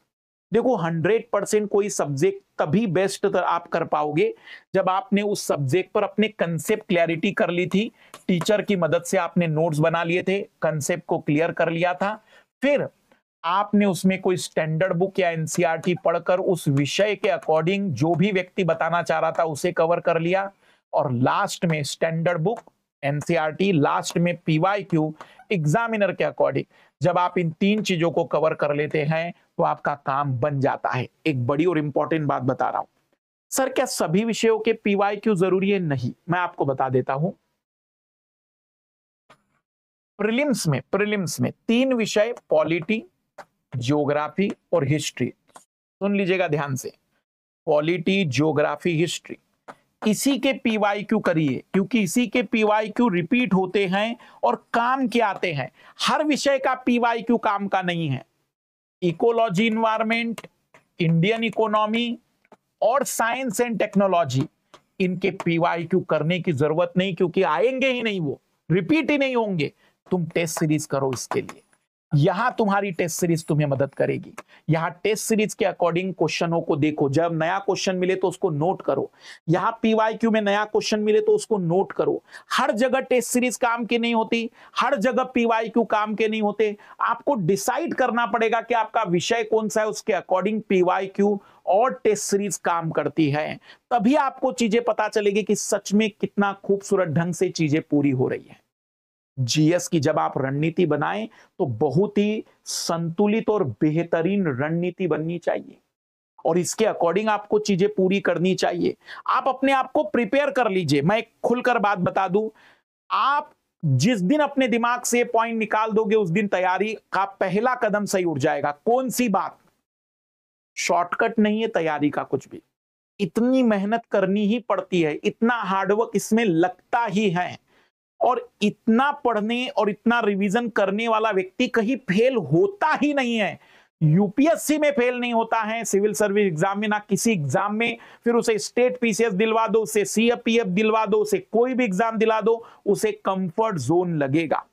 देखो, 100% कोई सब्जेक्ट तभी बेस्ट आप कर पाओगे जब आपने उस सब्जेक्ट पर अपने कंसेप्ट क्लैरिटी कर ली थी, टीचर की मदद से आपने नोट्स बना लिए थे, कंसेप्ट को क्लियर कर लिया था, फिर आपने उसमें कोई स्टैंडर्ड बुक या एनसीईआरटी पढ़कर उस विषय के अकॉर्डिंग जो भी व्यक्ति बताना चाह रहा था उसे कवर कर लिया, और लास्ट में स्टैंडर्ड बुक, एनसीईआरटी, लास्ट में पीवाईक्यू एग्जामिनर के अकॉर्डिंग। जब आप इन 3 चीजों को कवर कर लेते हैं तो आपका काम बन जाता है। एक बड़ी और इंपॉर्टेंट बात बता रहा हूं, सर क्या सभी विषयों के पीवाईक्यू जरूरी है? नहीं, मैं आपको बता देता हूं। प्रीलिम्स में 3 विषय, पॉलिटी, ज्योग्राफी और हिस्ट्री, सुन लीजिएगा ध्यान से, पॉलिटी, ज्योग्राफी, हिस्ट्री, इसी के पीवाईक्यू करिए, क्योंकि इसी के पीवाईक्यू रिपीट होते हैं और काम के आते हैं। हर विषय का पीवाईक्यू काम का नहीं है। इकोलॉजी इन्वायरमेंट, इंडियन इकोनॉमी और साइंस एंड टेक्नोलॉजी, इनके पीवाईक्यू करने की जरूरत नहीं, क्योंकि आएंगे ही नहीं, वो रिपीट ही नहीं होंगे। तुम टेस्ट सीरीज करो इसके लिए, यहां तुम्हारी टेस्ट सीरीज तुम्हें मदद करेगी। यहां टेस्ट सीरीज के अकॉर्डिंग क्वेश्चनों को देखो, जब नया क्वेश्चन मिले तो उसको नोट करो, यहां पीवाईक्यू में नया क्वेश्चन मिले तो उसको नोट करो। हर जगह टेस्ट सीरीज काम की नहीं होती, हर जगह पीवाईक्यू काम के नहीं होते। आपको डिसाइड करना पड़ेगा कि आपका विषय कौन सा है, उसके अकॉर्डिंग पीवाईक्यू और टेस्ट सीरीज काम करती है। तभी आपको चीजें पता चलेगी कि सच में कितना खूबसूरत ढंग से चीजें पूरी हो रही है। जीएस की जब आप रणनीति बनाएं तो बहुत ही संतुलित और बेहतरीन रणनीति बननी चाहिए। और इसके अकॉर्डिंग आपको चीजें पूरी करनी चाहिए। आप अपने आप को प्रिपेयर कर लीजिए। मैं एक खुलकर बात बता दूं, आप जिस दिन अपने दिमाग से पॉइंट निकाल दोगे उस दिन तैयारी का पहला कदम सही उठ जाएगा। कौन सी बात? शॉर्टकट नहीं है तैयारी का कुछ भी। इतनी मेहनत करनी ही पड़ती है, इतना हार्डवर्क इसमें लगता ही है, और इतना पढ़ने और इतना रिवीजन करने वाला व्यक्ति कहीं फेल होता ही नहीं है। यूपीएससी में फेल नहीं होता है, सिविल सर्विस एग्जाम में, ना किसी एग्जाम में। फिर उसे स्टेट पीसीएस दिलवा दो, उसे सीएपीएफ दिलवा दो, उसे कोई भी एग्जाम दिला दो, उसे कंफर्ट जोन लगेगा।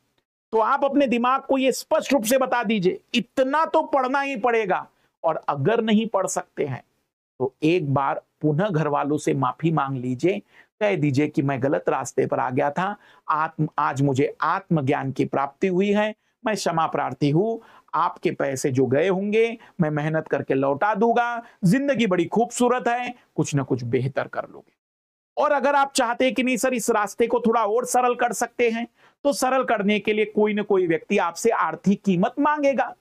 तो आप अपने दिमाग को यह स्पष्ट रूप से बता दीजिए, इतना तो पढ़ना ही पड़ेगा। और अगर नहीं पढ़ सकते हैं तो एक बार पुनः घर वालों से माफी मांग लीजिए, कह दीजिए कि मैं गलत रास्ते पर आ गया था, आज मुझे आत्मज्ञान की प्राप्ति हुई है, मैं क्षमा प्रार्थी हूं, आपके पैसे जो गए होंगे मैं मेहनत करके लौटा दूंगा, जिंदगी बड़ी खूबसूरत है, कुछ ना कुछ बेहतर कर लोगे। और अगर आप चाहते हैं कि नहीं सर इस रास्ते को थोड़ा और सरल कर सकते हैं, तो सरल करने के लिए कोई ना कोई व्यक्ति आपसे आर्थिक कीमत मांगेगा,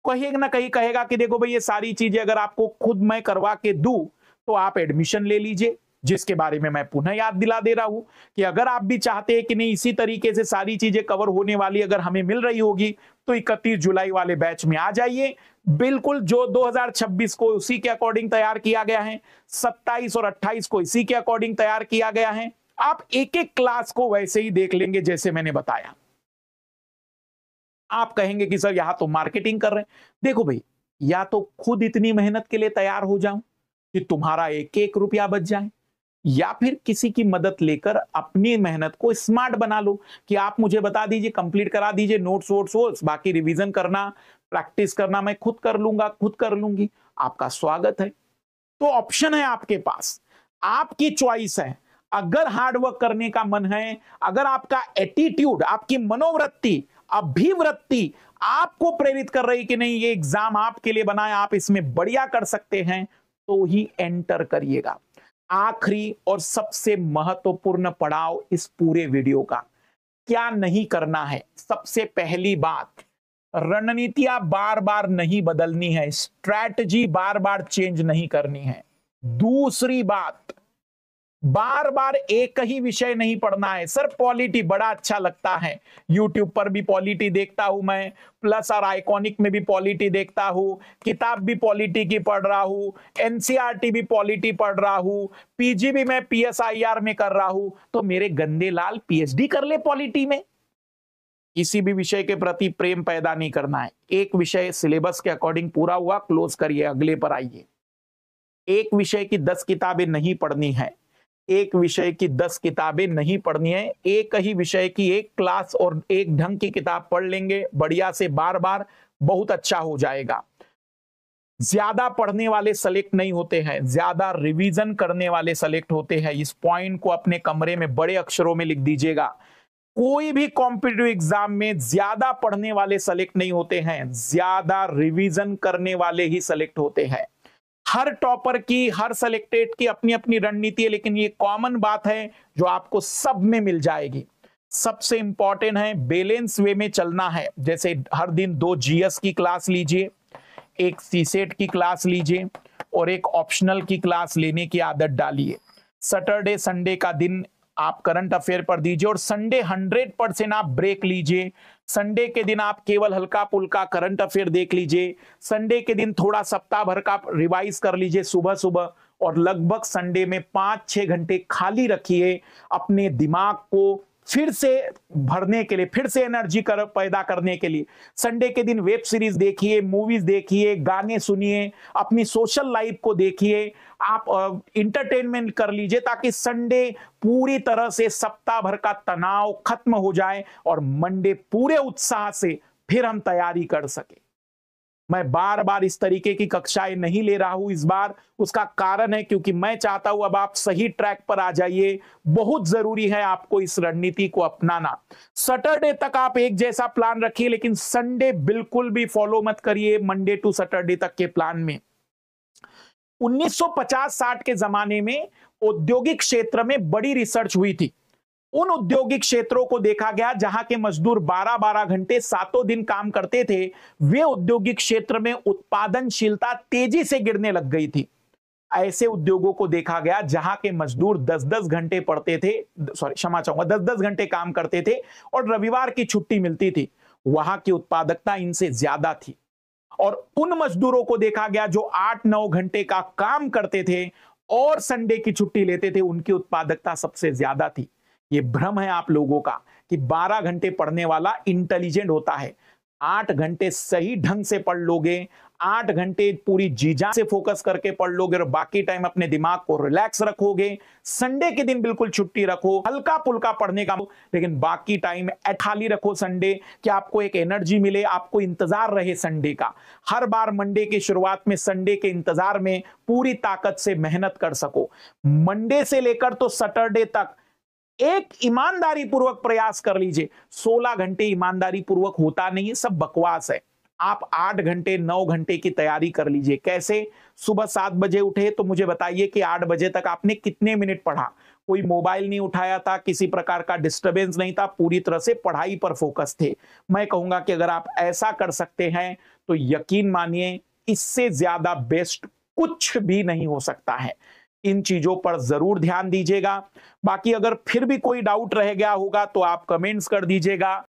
कहीं ना कहीं कहेगा कि देखो भाई ये सारी चीजें अगर आपको खुद मैं करवा के दूं तो आप एडमिशन ले लीजिए। जिसके बारे में मैं पुनः याद दिला दे रहा हूं कि अगर आप भी चाहते हैं कि नहीं इसी तरीके से सारी चीजें कवर होने वाली अगर हमें मिल रही होगी तो 31 जुलाई वाले बैच में आ जाइए। बिल्कुल जो 2026 को उसी के अकॉर्डिंग तैयार किया गया है, 27 और 28 को इसी के अकॉर्डिंग तैयार किया गया है। आप एक एक क्लास को वैसे ही देख लेंगे जैसे मैंने बताया। आप कहेंगे कि सर यहां तो मार्केटिंग कर रहे हैं। देखो भाई, या तो खुद इतनी मेहनत के लिए तैयार हो जाऊं कि तुम्हारा एक एक रुपया बच जाए, या फिर किसी की मदद लेकर अपनी मेहनत को स्मार्ट बना लो कि आप मुझे बता दीजिए, कंप्लीट करा दीजिए नोट्स वोट्स, बाकी रिवीजन करना, प्रैक्टिस करना मैं खुद कर लूंगा, खुद कर लूंगी। आपका स्वागत है। तो ऑप्शन है आपके पास, आपकी चॉइस है। अगर हार्डवर्क करने का मन है, अगर आपका एटीट्यूड, आपकी मनोवृत्ति, अभिवृत्ति आपको प्रेरित कर रही कि नहीं ये एग्जाम आपके लिए बना है, आप इसमें बढ़िया कर सकते हैं, तो ही एंटर करिएगा। आखिरी और सबसे महत्वपूर्ण पड़ाव इस पूरे वीडियो का, क्या नहीं करना है। सबसे पहली बात, रणनीतियां बार बार नहीं बदलनी है, स्ट्रैटेजी बार बार चेंज नहीं करनी है। दूसरी बात, बार बार एक ही विषय नहीं पढ़ना है। सर पॉलिटी बड़ा अच्छा लगता है, यूट्यूब पर भी पॉलिटी देखता हूं मैं, प्लस और आइकॉनिक में भी पॉलिटी देखता हूं, किताब भी पॉलिटी की पढ़ रहा हूं, एनसीईआरटी भी पॉलिटी पढ़ रहा हूं, पीजी भी मैं पीएसआईआर में कर रहा हूं, तो मेरे गंदे लाल पीएचडी कर ले पॉलिटी में। किसी भी विषय के प्रति प्रेम पैदा नहीं करना है। एक विषय सिलेबस के अकॉर्डिंग पूरा हुआ, क्लोज करिए, अगले पर आइए। एक विषय की 10 किताबें नहीं पढ़नी है, एक विषय की 10 किताबें नहीं पढ़नी है, एक ही विषय की एक क्लास और एक ढंग की किताब पढ़ लेंगे बढ़िया से बार बार, बहुत अच्छा हो जाएगा। ज्यादा पढ़ने वाले सेलेक्ट नहीं होते हैं, ज्यादा रिवीजन करने वाले सेलेक्ट होते हैं। इस पॉइंट को अपने कमरे में बड़े अक्षरों में लिख दीजिएगा। कोई भी कॉम्पिटिटिव एग्जाम में ज्यादा पढ़ने वाले सेलेक्ट नहीं होते हैं, ज्यादा रिवीजन करने वाले ही सेलेक्ट होते हैं। हर टॉपर की, हर सेलेक्टेड की अपनी अपनी रणनीति है, लेकिन ये कॉमन बात है जो आपको सब में मिल जाएगी। सबसे इंपॉर्टेंट है बैलेंस वे में चलना है। जैसे हर दिन 2 जीएस की क्लास लीजिए, एक सीसेट की क्लास लीजिए और एक ऑप्शनल की क्लास लेने की आदत डालिए। सैटरडे संडे का दिन आप करंट अफेयर पर दीजिए और संडे 100% आप ब्रेक लीजिए। संडे के दिन आप केवल हल्का पुल्का करंट अफेयर देख लीजिए। संडे के दिन थोड़ा सप्ताह भर का रिवाइज कर लीजिए सुबह सुबह, और लगभग संडे में 5-6 घंटे खाली रखिए अपने दिमाग को फिर से भरने के लिए, फिर से एनर्जी पैदा करने के लिए। संडे के दिन वेब सीरीज देखिए, मूवीज देखिए, गाने सुनिए, अपनी सोशल लाइफ को देखिए, आप इंटरटेनमेंट कर लीजिए, ताकि संडे पूरी तरह से सप्ताह भर का तनाव खत्म हो जाए और मंडे पूरे उत्साह से फिर हम तैयारी कर सके। मैं बार बार इस तरीके की कक्षाएं नहीं ले रहा हूं इस बार, उसका कारण है क्योंकि मैं चाहता हूं अब आप सही ट्रैक पर आ जाइए। बहुत जरूरी है आपको इस रणनीति को अपनाना। सैटरडे तक आप एक जैसा प्लान रखिए, लेकिन संडे बिल्कुल भी फॉलो मत करिए मंडे टू सैटरडे तक के प्लान में। 1950-60 के जमाने में औद्योगिक क्षेत्र में बड़ी रिसर्च हुई थी। उन औद्योगिक क्षेत्रों को देखा गया जहां के मजदूर 12-12 घंटे 7 दिन काम करते थे, वे औद्योगिक क्षेत्र में उत्पादनशीलता तेजी से गिरने लग गई थी। ऐसे उद्योगों को देखा गया जहां के मजदूर 10-10 घंटे पढ़ते थे, सॉरी क्षमा चाहूंगा, 10-10 घंटे काम करते थे और रविवार की छुट्टी मिलती थी। वहां की उत्पादकता इनसे ज्यादा थी। और उन मजदूरों को देखा गया जो 8-9 घंटे का काम करते थे और संडे की छुट्टी लेते थे, उनकी उत्पादकता सबसे ज्यादा थी। ये भ्रम है आप लोगों का कि 12 घंटे पढ़ने वाला इंटेलिजेंट होता है। 8 घंटे सही ढंग से पढ़ लोगे, 8 घंटे पूरी जी जान से फोकस करके पढ़ लोगे और बाकी टाइम अपने दिमाग को रिलैक्स रखोगे। संडे के दिन बिल्कुल छुट्टी रखो, हल्का फुल्का पढ़ने का, लेकिन बाकी टाइम खाली रखो संडे, कि आपको एक एनर्जी मिले, आपको इंतजार रहे संडे का। हर बार मंडे की शुरुआत में संडे के इंतजार में पूरी ताकत से मेहनत कर सको। मंडे से लेकर तो सैटरडे तक एक ईमानदारी पूर्वक प्रयास कर लीजिए। 16 घंटे ईमानदारी पूर्वक होता नहीं, सब बकवास है। आप 8 घंटे 9 घंटे की तैयारी कर लीजिए। कैसे? सुबह 7 बजे उठे तो मुझे बताइए कि 8 बजे तक आपने कितने मिनट पढ़ा। कोई मोबाइल नहीं उठाया था, किसी प्रकार का डिस्टरबेंस नहीं था, पूरी तरह से पढ़ाई पर फोकस थे। मैं कहूंगा कि अगर आप ऐसा कर सकते हैं तो यकीन मानिए इससे ज्यादा बेस्ट कुछ भी नहीं हो सकता है। इन चीजों पर जरूर ध्यान दीजिएगा। बाकी अगर फिर भी कोई डाउट रह गया होगा तो आप कमेंट्स कर दीजिएगा।